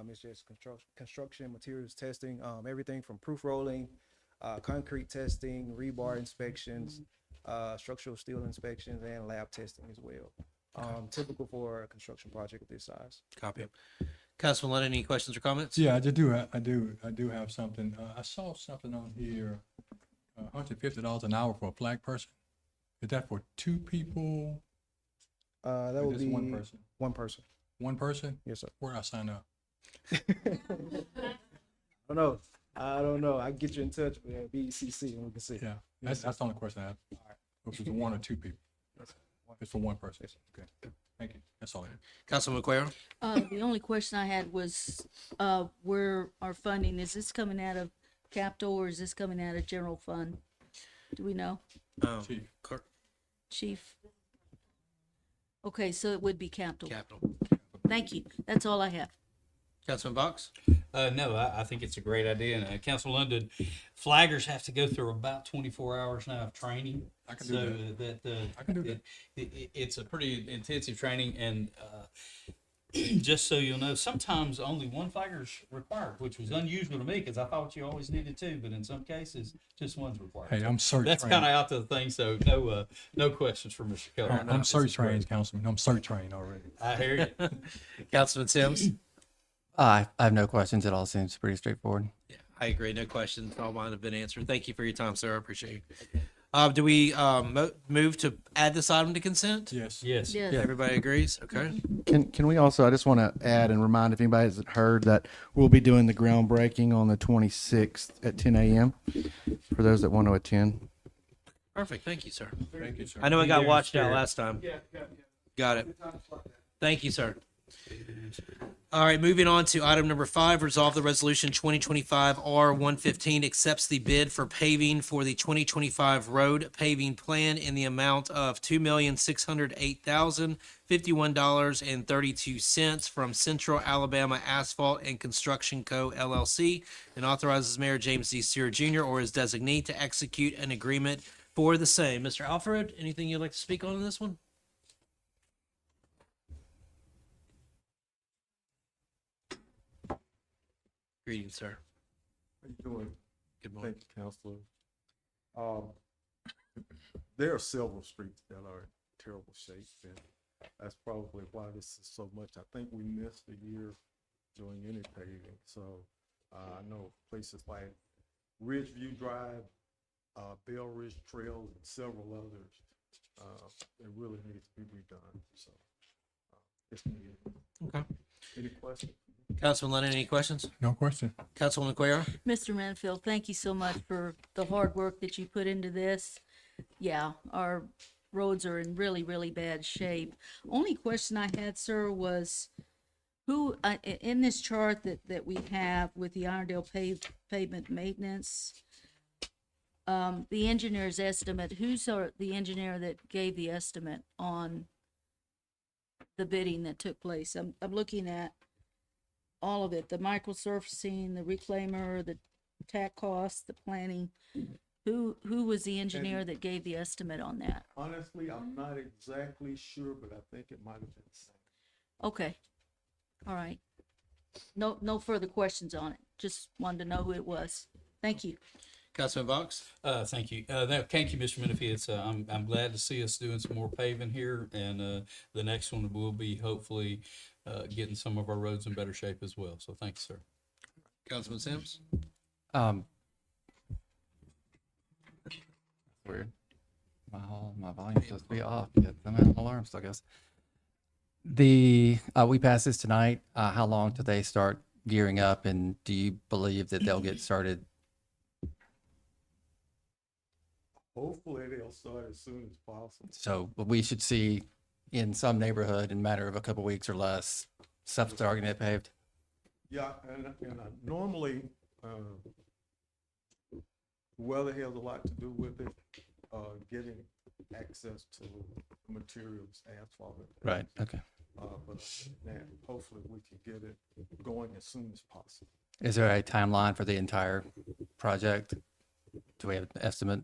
It's just construction materials testing, everything from proof rolling, concrete testing, rebar inspections, structural steel inspections, and lab testing as well. Typical for a construction project of this size. Copy. Councilman Lennon, any questions or comments? Yeah, I do have something. I saw something on here, $150 an hour for a flag person. Is that for two people? That Or would just be one person? one person. One person? Yes, sir. Where do I sign up? I don't know. I can get you in touch with BECC and we can see. Yeah, that's the only question I have. If it's one or two people. It's for one person. Okay, thank you. That's all I have. Councilman McQuarrie? The only question I had was, where our funding, is this coming out of capital or is this coming out of general fund? Do we know, Chief. Clerk, Chief? Okay, so it would be capital. Capital. Thank you. That's all I have. Councilman Box? No, I think it's a great idea. And Council London, flaggers have to go through about 24 hours now of training. I can do that. I can do that. It's a pretty intensive training, and just so you'll know, sometimes only one flagger's required, which was unusual to me because I thought you always needed two, but in some cases, just one's required. Hey, I'm search That's trained. kind of out to the thing, so no questions for Mr. Keller. I'm search trained, Councilman. I'm search trained already. I hear you. Councilman Sims? I have no questions. It all seems pretty straightforward. Yeah, I agree. No questions. All mine have been answered. Thank you for your time, sir. I appreciate it. Do we move to add this item to consent? Yes. Yes. Yes. Everybody agrees? Okay. Can we also, I just want to add and remind if anybody hasn't heard that we'll be doing the groundbreaking on the 26th at 10 a.m. for those that want to attend. Perfect. Thank you, sir. Thank you, sir. I know I Be got there in watched out spirit. last time. Got it. Thank you, sir. All right, moving on to item number 5, resolve the resolution 2025 R115 accepts the bid for paving for the 2025 road paving plan in the amount of $2,608,051.32 from Central Alabama Asphalt and Construction Co. LLC and authorizes Mayor James D. Stewart Jr. or his designee to execute an agreement for the same. Mr. Alfred, anything you'd like to speak on in this one? Greetings, sir. How you doing? Good morning. Thank you, Counselor. There are several streets that are in terrible shape, and that's probably why this is so much. I think we missed a year doing any paving, so I know places like Ridgeview Drive, Bell Ridge Trail, and several others, they really need to be redone, so it's needed. Okay. Any questions? Councilman Lennon, any questions? No question. Councilman McQuarrie? Mr. Manfield, thank you so much for the hard work that you put into this. Yeah, our roads are in really, really bad shape. Only question I had, sir, was who, in this chart that we have with the Irondale pavement maintenance, the engineer's estimate, who's the engineer that gave the estimate on the bidding that took place? I'm looking at all of it, the microsurfacing, the reclaimer, the tack costs, the planning. Who was the engineer that gave the estimate on that? Honestly, I'm not exactly sure, but I think it might have been the same. Okay. All right. No further questions on it. Just wanted to know who it was. Thank you. Councilman Box? Thank you. Thank you, Mr. Menifee. I'm glad to see us doing some more paving here, and the next one will be hopefully getting some of our roads in better shape as well. So thanks, sir. Councilman Sims? Weird. My volume's supposed to be off. Yet I'm at alarms, I guess. We pass this tonight. How long do they start gearing up, and do you believe that they'll get started? Hopefully they'll start as soon as possible. So we should see in some neighborhood in a matter of a couple weeks or less, stuff starting to get paved. Yeah, and normally, weather has a lot to do with it, getting access to materials, asphalt. Right. Okay. But now, hopefully we can get it going as soon as possible. Is there a timeline for the entire project? Do we have an estimate?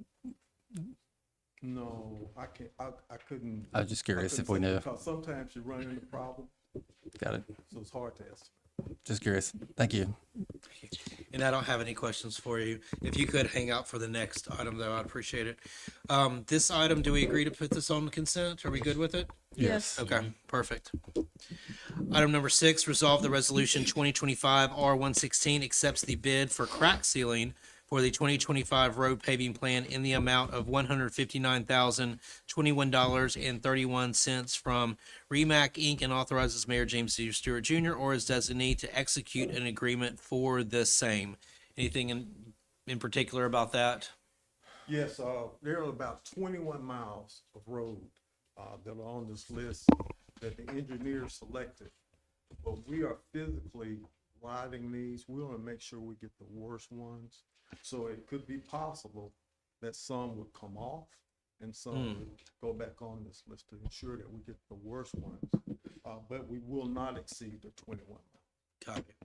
No, I can't, I couldn't. I was just curious couldn't if we say knew. Because sometimes you run into problems, Got it. so it's hard to estimate. Just curious. Thank you. And I don't have any questions for you. If you could hang out for the next item, though, I'd appreciate it. This item, do we agree to put this on consent? Are we good with it? Yes. Okay, perfect. Item number 6, resolve the resolution 2025 R116 accepts the bid for crack sealing for the 2025 road paving plan in the amount of $159,021.31 from REMAC Inc. and authorizes Mayor James C. Stewart Jr. or his designee to execute an agreement for the same. Anything in particular about that? Yes, there are about 21 miles of road that are on this list that the engineer selected. But we are physically riding these. We want to make sure we get the worst ones. So it could be possible that some would come off and some would go back on this list to ensure that we get the worst ones. But we will not exceed the 21 miles. Copy.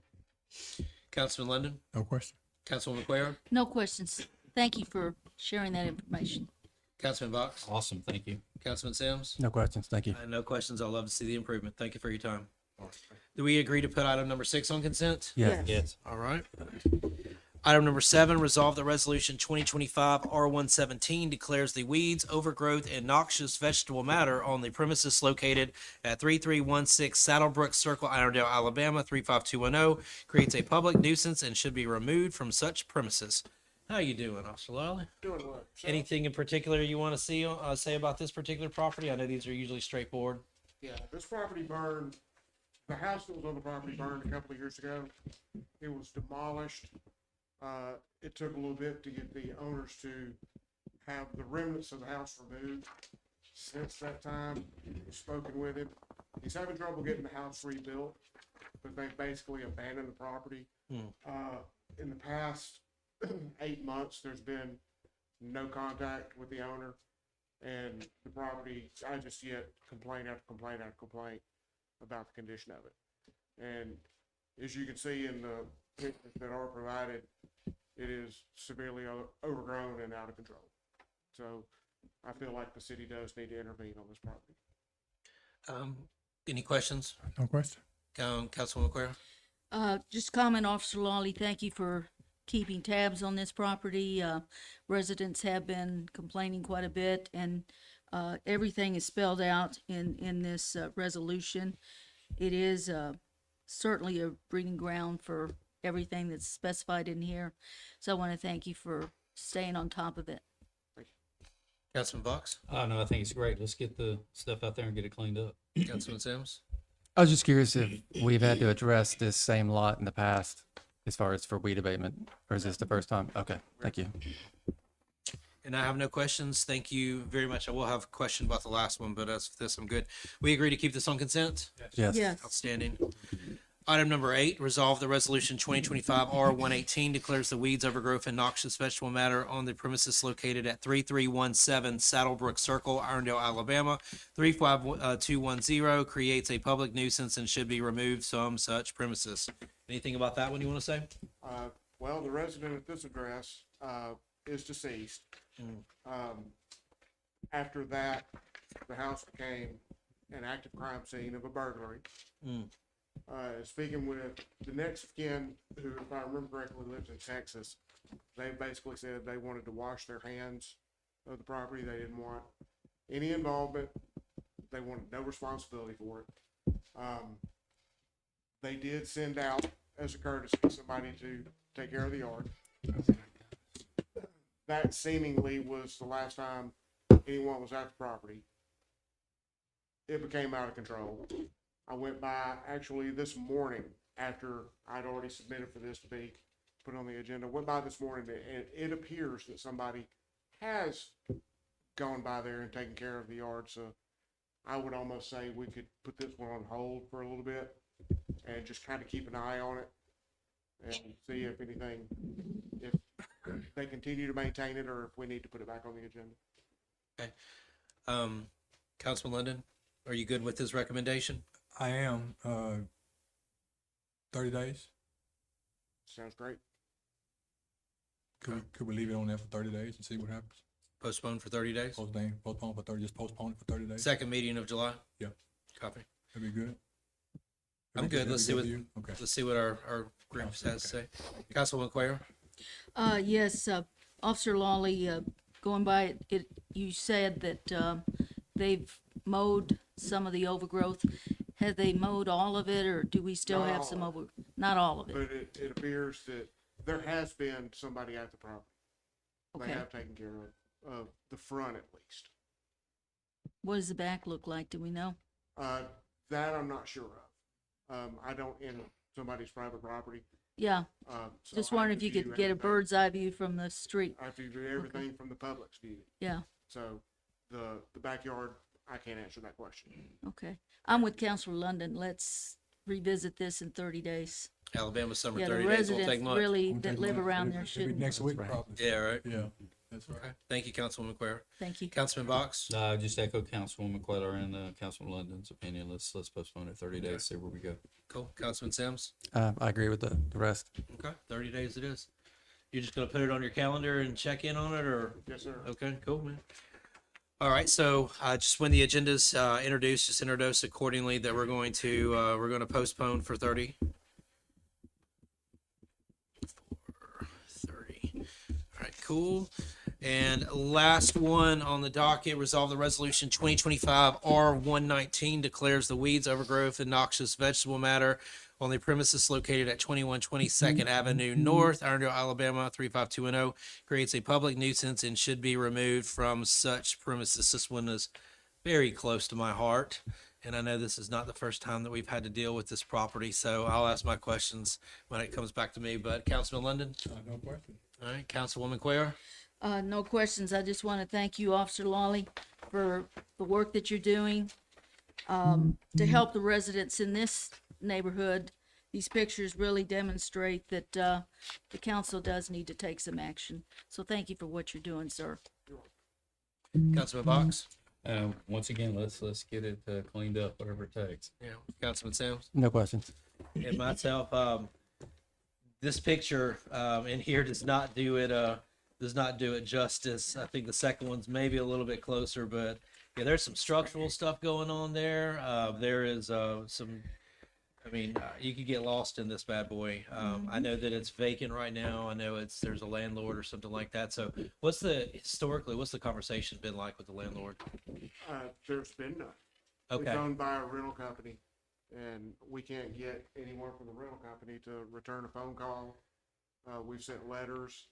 Councilman London? No question. Councilman McQuarrie? No questions. Thank you for sharing that information. Councilman Box? Awesome, thank you. Councilman Sims? No questions. Thank you. No questions. I'd love to see the improvement. Thank you for your time. Do we agree to put item number 6 on consent? Yeah. Yes. All right. Item number 7, resolve that resolution 2025 R117 declares the weeds, overgrowth, and noxious vegetable matter on the premises located at 3316 Saddlebrook Circle, Irondale, Alabama 35210 creates a public nuisance and should be removed from such premises. How you doing, Officer Lally? Doing what? Anything in particular you want to see say about this particular property? I know these are usually straightforward. Yeah, this property burned, the house that was on the property burned a couple of years ago. It was demolished. It took a little bit to get the owners to have the remnants of the house removed. Since that time, we've spoken with him. He's having trouble getting the house rebuilt, but they basically abandoned the property. In the past 8 months, there's been no contact with the owner and the property. I just yet complaint after complaint after complaint about the condition of it. And as you can see in the pictures that are provided, it is severely overgrown and out of control. So I feel like the city does need to intervene on this property. Any questions? No question. Councilman McQuarrie? Just comment, Officer Lawley, thank you for keeping tabs on this property. Residents have been complaining quite a bit, and everything is spelled out in this resolution. It is certainly a breeding ground for everything that's specified in here. So I want to thank you for staying on top of it. Councilman Box? No, I think it's great. Let's get the stuff out there and get it cleaned up. Councilman Sims? I was just curious if we've had to address this same lot in the past as far as for weed abatement, or is this the first time? Okay, thank you. And I have no questions. Thank you very much. I will have a question about the last one, but as for this, I'm good. We agree to keep this on consent? Yes. Yes. Outstanding. Item number 8, resolve the resolution 2025 R118 declares the weeds, overgrowth, and noxious vegetable matter on the premises located at 3317 Saddlebrook Circle, Irondale, Alabama 35210 creates a public nuisance and should be removed from such premises. Anything about that one you want to say? Well, the resident at this address is deceased. After that, the house became an active crime scene of a burglary. Speaking with the next of kin, who, if I remember correctly, lives in Texas, they basically said they wanted to wash their hands of the property. They didn't want any involvement. They wanted no responsibility for it. They did send out, as a courtesy, somebody to take care of the yard. That seemingly was the last time anyone was at the property. It became out of control. I went by actually this morning after I'd already submitted for this to be put on the agenda. Went by this morning and it appears that somebody has gone by there and taken care of the yard. So I would almost say we could put this one on hold for a little bit and just kind of keep an eye on it and see if anything, if they continue to maintain it or if we need to put it back on the agenda. Okay. Councilman Linden, are you good with this recommendation? I am, 30 days. Sounds great. Could we leave it on there for 30 days and see what happens? Postpone for 30 days? Postpone for 30, just postpone it for 30 days? Second meeting of July? Yeah. Copy. That'd be good? I'm good. Let's see what, Okay. let's see what our group has to say. Councilwoman Quayle? Yes, Officer Lawley, going by it, you said that, they've mowed some of the overgrowth. Have they mowed all of it, or do we still Not have all some of over, not all of it? But it appears that there has been somebody at the property. They Okay. have taken care of the front at least. What does the back look like? Do we know? That I'm not sure of. I don't enter somebody's private property. Yeah, So just I wondering have if you to view could get a everything. bird's eye view from the street. I have to do everything from the public's view. Yeah, So the backyard, I can't answer that question. okay. I'm with Counselor London. Let's revisit this in 30 days. Alabama summer Yeah, the 30 days won't take residents much. really Won't that take live much. around It'll there be shouldn't. next week, probably. Yeah, right. Yeah, that's right. Okay. Thank you, Councilwoman Quayle. Thank you. Councilman Box? Just echo Councilwoman Queller and Councilman London's opinion. Let's postpone it 30 days, see where we go. Cool. Councilman Sims? I agree with the rest. Okay, 30 days it is. You're just gonna put it on your calendar and check in on it, or? Yes, sir. Okay, cool, man. All right, so just when the agenda's introduced, just introduce accordingly that we're going to postpone for 30. For 30. All right, cool. And last one on the docket, resolve the resolution 2025 R119 declares the weeds, overgrowth, and noxious vegetable matter on the premises located at 2120 Second Avenue North, Irondale, Alabama 35210, creates a public nuisance and should be removed from such premises. This one is very close to my heart, and I know this is not the first time that we've had to deal with this property, so I'll ask my questions when it comes back to me. But Councilman London? No question. All right, Councilwoman Quayle? No questions. I just want to thank you, Officer Lawley, for the work that you're doing to help the residents in this neighborhood. These pictures really demonstrate that the council does need to take some action. So thank you for what you're doing, sir. Councilman Box? Once again, let's get it cleaned up, whatever it takes. Yeah. Councilman Sims? No questions. And myself, this picture in here does not do it justice. I think the second one's maybe a little bit closer, but yeah, there's some structural stuff going on there. There is some. I mean, you could get lost in this bad boy. I know that it's vacant right now. I know there's a landlord or something like that. So, what's the conversation been like with the landlord? There's been none. Okay. It's owned by a rental company, and we can't get anyone from the rental company to return a phone call. We've sent letters.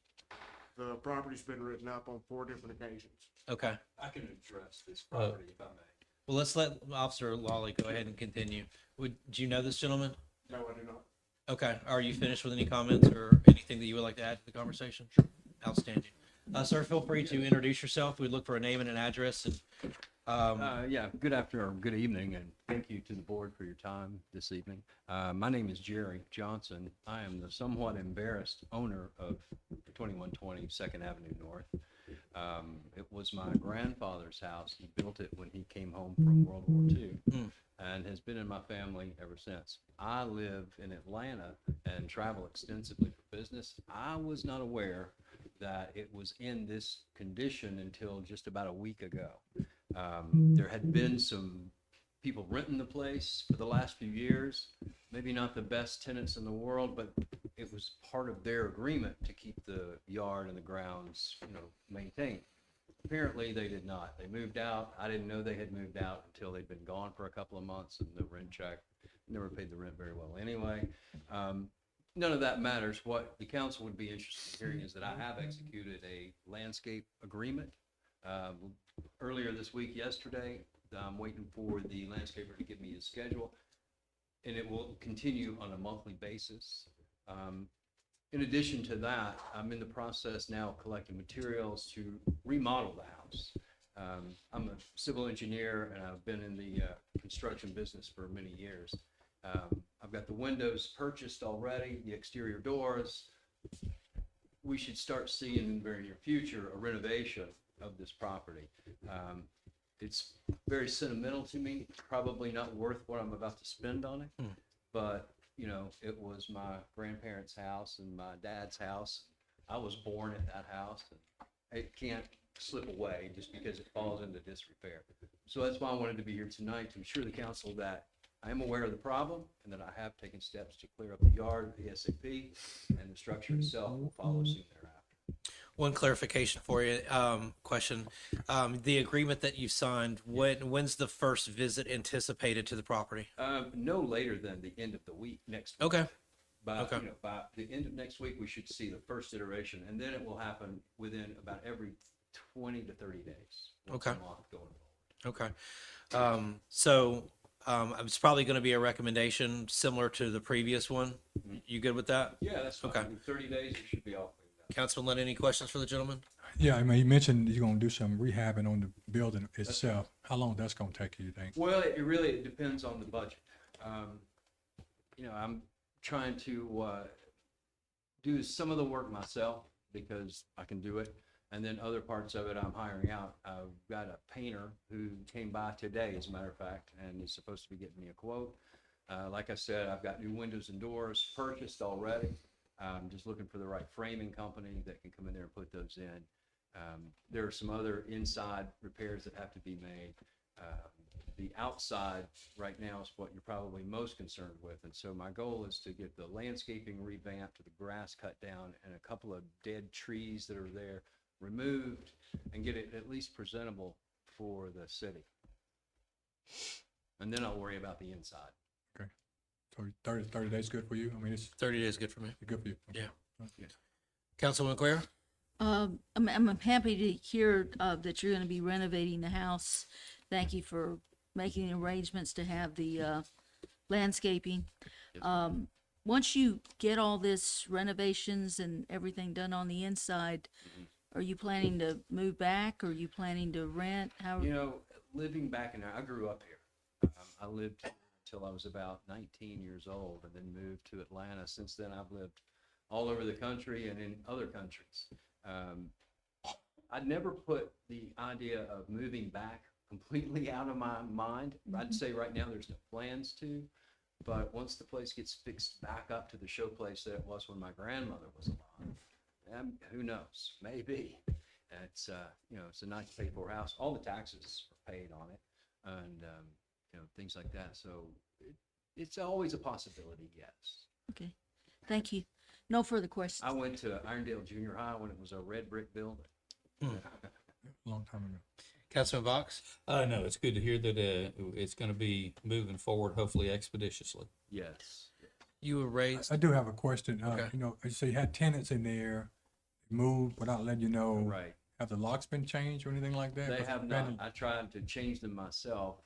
The property's been written up on 4 different occasions. Okay. I can address this property if I may. Well, let's let Officer Lawley go ahead and continue. Do you know this gentleman? No, I do not. Okay. Are you finished with any comments or anything that you would like to add to the conversation? Sure. Outstanding. Sir, feel free to introduce yourself. We'd look for a name and an address. And Yeah, good afternoon, or good evening, and thank you to the board for your time this evening. My name is Jerry Johnson. I am the somewhat embarrassed owner of 2120 Second Avenue North. It was my grandfather's house. He built it when he came home from World War II and has been in my family ever since. I live in Atlanta and travel extensively for business. I was not aware that it was in this condition until just about a week ago. There had been some people renting the place for the last few years, maybe not the best tenants in the world, but it was part of their agreement to keep the yard and the grounds, maintained. Apparently they did not. They moved out. I didn't know they had moved out until they'd been gone for a couple of months, and the rent check never paid the rent very well anyway. None of that matters. What the council would be interested in hearing is that I have executed a landscape agreement earlier this week, yesterday. I'm waiting for the landscaper to give me his schedule, and it will continue on a monthly basis. In addition to that, I'm in the process now of collecting materials to remodel the house. I'm a civil engineer, and I've been in the construction business for many years. I've got the windows purchased already, the exterior doors. We should start seeing in the very near future a renovation of this property. it's very sentimental to me. It's probably not worth what I'm about to spend on it. But, you know, it was my grandparents' house and my dad's house. I was born at that house. And it can't slip away just because it falls into disrepair. So that's why I wanted to be here tonight, to assure the council that I am aware of the problem and that I have taken steps to clear up the yard ASAP, and the structure itself will follow soon thereafter. One clarification for you, question. The agreement that you signed, when's the first visit anticipated to the property? No later than the end of the week, next week. Okay. By, Okay. you know, by the end of next week, we should see the first iteration, and then it will happen within about every 20 to 30 days. once Okay. a month going forward. Okay. It's probably going to be a recommendation similar to the previous one. You good with that? Yeah, that's fine. Okay. In 30 days, it should be all cleaned up. Councilman Lynn, any questions for the gentleman? Yeah, I mean, you mentioned you're gonna do some rehabbing on the building itself. How long that's gonna take, you think? Well, it really depends on the budget. You know, I'm trying to do some of the work myself because I can do it. And then other parts of it, I'm hiring out. I've got a painter who came by today, as a matter of fact, and is supposed to be getting me a quote. Like I said, I've got new windows and doors purchased already. I'm just looking for the right framing company that can come in there and put those in. There are some other inside repairs that have to be made. The outside right now is what you're probably most concerned with. And so my goal is to get the landscaping revamped, the grass cut down, and a couple of dead trees that are there removed, and get it at least presentable for the city. And then I'll worry about the inside. Okay. So 30 days good for you? I mean, it's 30 days good for me. good for you. Okay. Yeah. Okay. Councilwoman Claire? I'm happy to hear that you're going to be renovating the house. Thank you for making arrangements to have the landscaping. Once you get all this renovations and everything done on the inside, are you planning to move back? Or are you planning to rent? How? You know, living back in, I grew up here. I lived until I was about 19 years old and then moved to Atlanta. Since then, I've lived all over the country and in other countries. I'd never put the idea of moving back completely out of my mind. I'd say right now there's no plans to, but once the place gets fixed back up to the show place that it was when my grandmother was alive, who knows? Maybe. It's you know, it's a nice paid for house. All the taxes are paid on it, and you know, things like that. So it's always a possibility. Yes. Okay. Thank you. No further questions. I went to Irondale Junior High when it was a red brick building. Long time ago. Councilman Box? No, it's good to hear that it's going to be moving forward, hopefully expeditiously. Yes. You were raised. I do have a question. Okay. You know, you say you had tenants in there, moved without letting you know. Right. Have the locks been changed or anything like that? They 'Cause have not. apparently- I tried to change them myself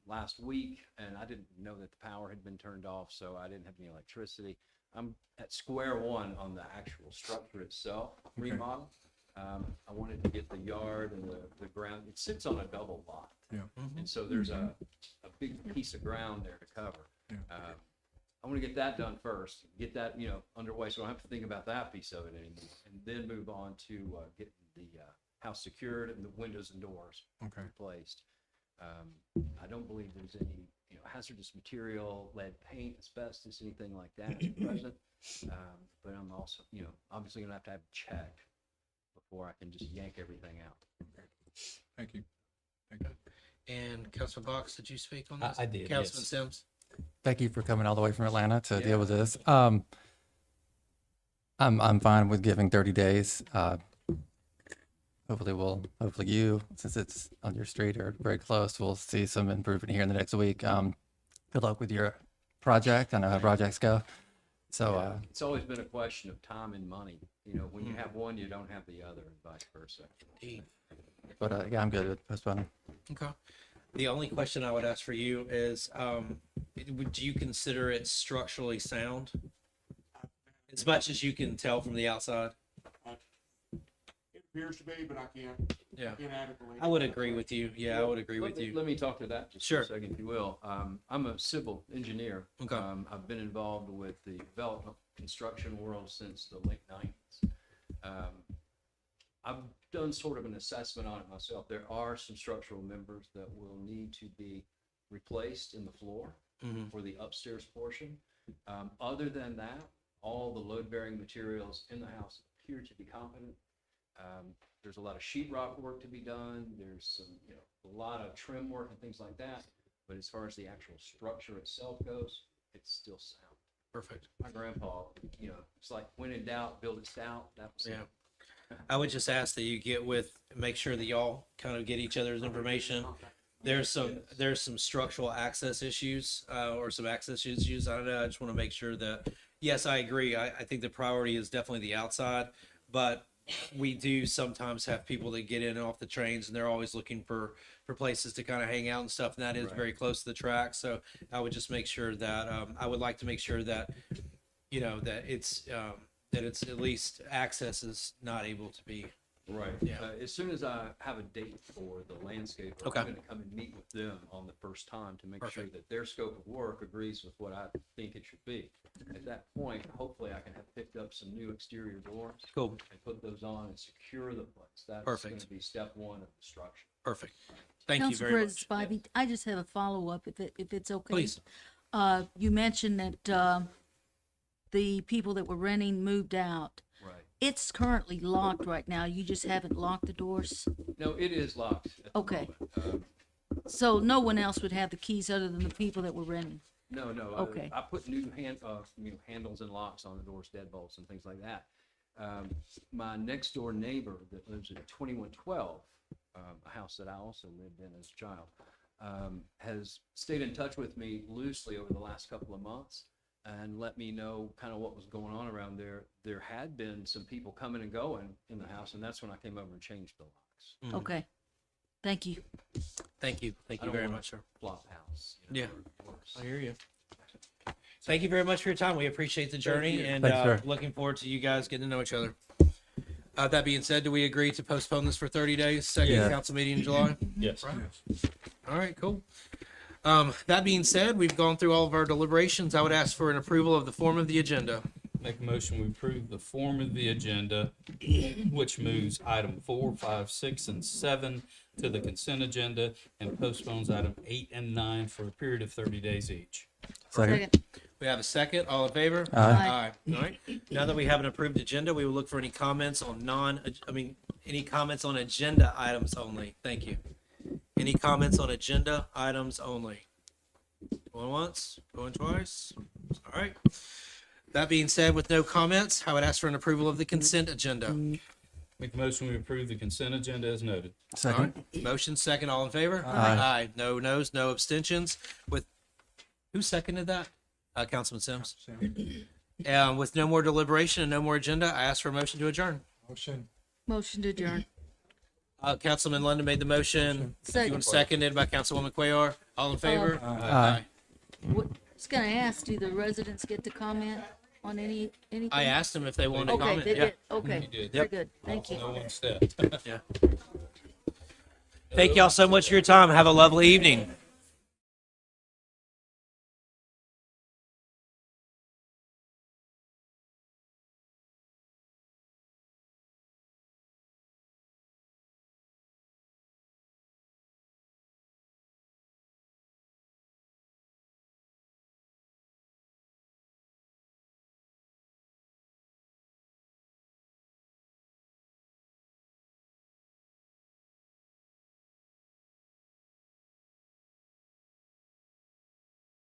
last week, and I didn't know that the power had been turned off, so I didn't have any electricity. I'm at square one on the actual structure itself, remodel. I wanted to get the yard and the ground. It sits on a double lot. Yeah. And so there's a big piece of ground there to cover. Yeah. I want to get that done first, get that, you know, underway, so I don't have to think about that piece of it anymore, and then move on to getting the house secured and the windows and doors replaced. I don't believe there's any, you know, hazardous material, lead paint, asbestos, anything like that at present. But I'm also, you know, obviously gonna have to have a check before I can just yank everything out. Thank you. Thank you. And Councilman Box, did you speak on this? I did, Councilman yes. Sims? Thank you for coming all the way from Atlanta to deal with this. I'm fine with giving 30 days. Hopefully you, since it's on your street or very close, we'll see some improvement here in the next week. Good luck with your project. I know how projects go. So, It's always been a question of time and money. You know, when you have one, you don't have the other, and vice versa. Indeed. but yeah, I'm good with postponing. Okay. The only question I would ask for you is, would you consider it structurally sound? As much as you can tell from the outside? It appears to be, but I can't adequately. I would agree with you. Yeah, I would agree with you. Let me talk to that just Sure. for a second, if you will. I'm a civil engineer. Okay. I've been involved with the development construction world since the late 90s. I've done sort of an assessment on it myself. There are some structural members that will need to be replaced in the floor for the upstairs portion. Other than that, all the load-bearing materials in the house appear to be competent. There's a lot of sheetrock work to be done. There's some, a lot of trim work and things like that. But as far as the actual structure itself goes, it's still sound. Perfect. My grandpa, it's like when in doubt, build it stout. That was Yeah. I would just ask that you make sure that y'all kind of get each other's information. There's some structural access issues, or some access issues. I don't know. I just want to make sure that, yes, I agree. I think the priority is definitely the outside, but we do sometimes have people that get in and off the trains, and they're always looking for places to kind of hang out and stuff. And that is very close to the track. So I would just make sure that, I would like to make sure that, that it's at least access is not able to be. Right. Yeah. As soon as I have a date for the landscaper, Okay. I'm going to come and meet with them on the first time to make sure Perfect. that their scope of work agrees with what I think it should be. At that point, hopefully I can have picked up some new exterior doors. Cool. And put those on and secure the place. That's Perfect. going to be step one of construction. Perfect. Thank you Council very President much. Spivey, I just have a follow-up if it's okay. Please. You mentioned that, the people that were renting moved out. Right. It's currently locked right now. You just haven't locked the doors? No, it is locked. At the Okay. moment. So no one else would have the keys other than the people that were renting? No. Okay. I put new handles and locks on the doors, deadbolts and things like that. My next door neighbor that lives at 2112, a house that I also lived in as a child, has stayed in touch with me loosely over the last couple of months and let me know kind of what was going on around there. There had been some people coming and going in the house, and that's when I came over and changed the locks. Okay. Thank you. Thank you. Thank I you don't very wanna much, sir. Flop house. Yeah. or worse. I hear you. Thank you very much for your time. We appreciate the journey, you. and Thanks, sir. looking forward to you guys getting to know each other. That being said, do we agree to postpone this for 30 days? Second Yeah. council meeting in July? Yes. All right, cool. That being said, we've gone through all of our deliberations. I would ask for an approval of the form of the agenda. Make a motion, we approve the form of the agenda, which moves item 4, 5, 6, and 7 to the consent agenda and postpones item 8 and 9 for a period of 30 days each. Second. We have a second. All in favor? Aye. All right. Now that we have an approved agenda, we will look for any comments on any comments on agenda items only. Thank you. Any comments on agenda items only? Going once, going twice. All right. That being said, with no comments, I would ask for an approval of the consent agenda. Make a motion, we approve the consent agenda as noted. All right. Motion second. All in favor? Aye. No no's, no abstentions. Who seconded that? Councilman Sims. With no more deliberation and no more agenda, I ask for a motion to adjourn. Motion to adjourn. Councilman London made the motion. Second. Seconded by Councilwoman Cuellar. All in favor? Aye. I was gonna ask, do the residents get to comment on anything? I asked them if they wanted to Okay, comment. they Yeah. did. Okay, You did. very good. Thank you. No one stepped. Yeah. Thank y'all so much for your time. Have a lovely evening.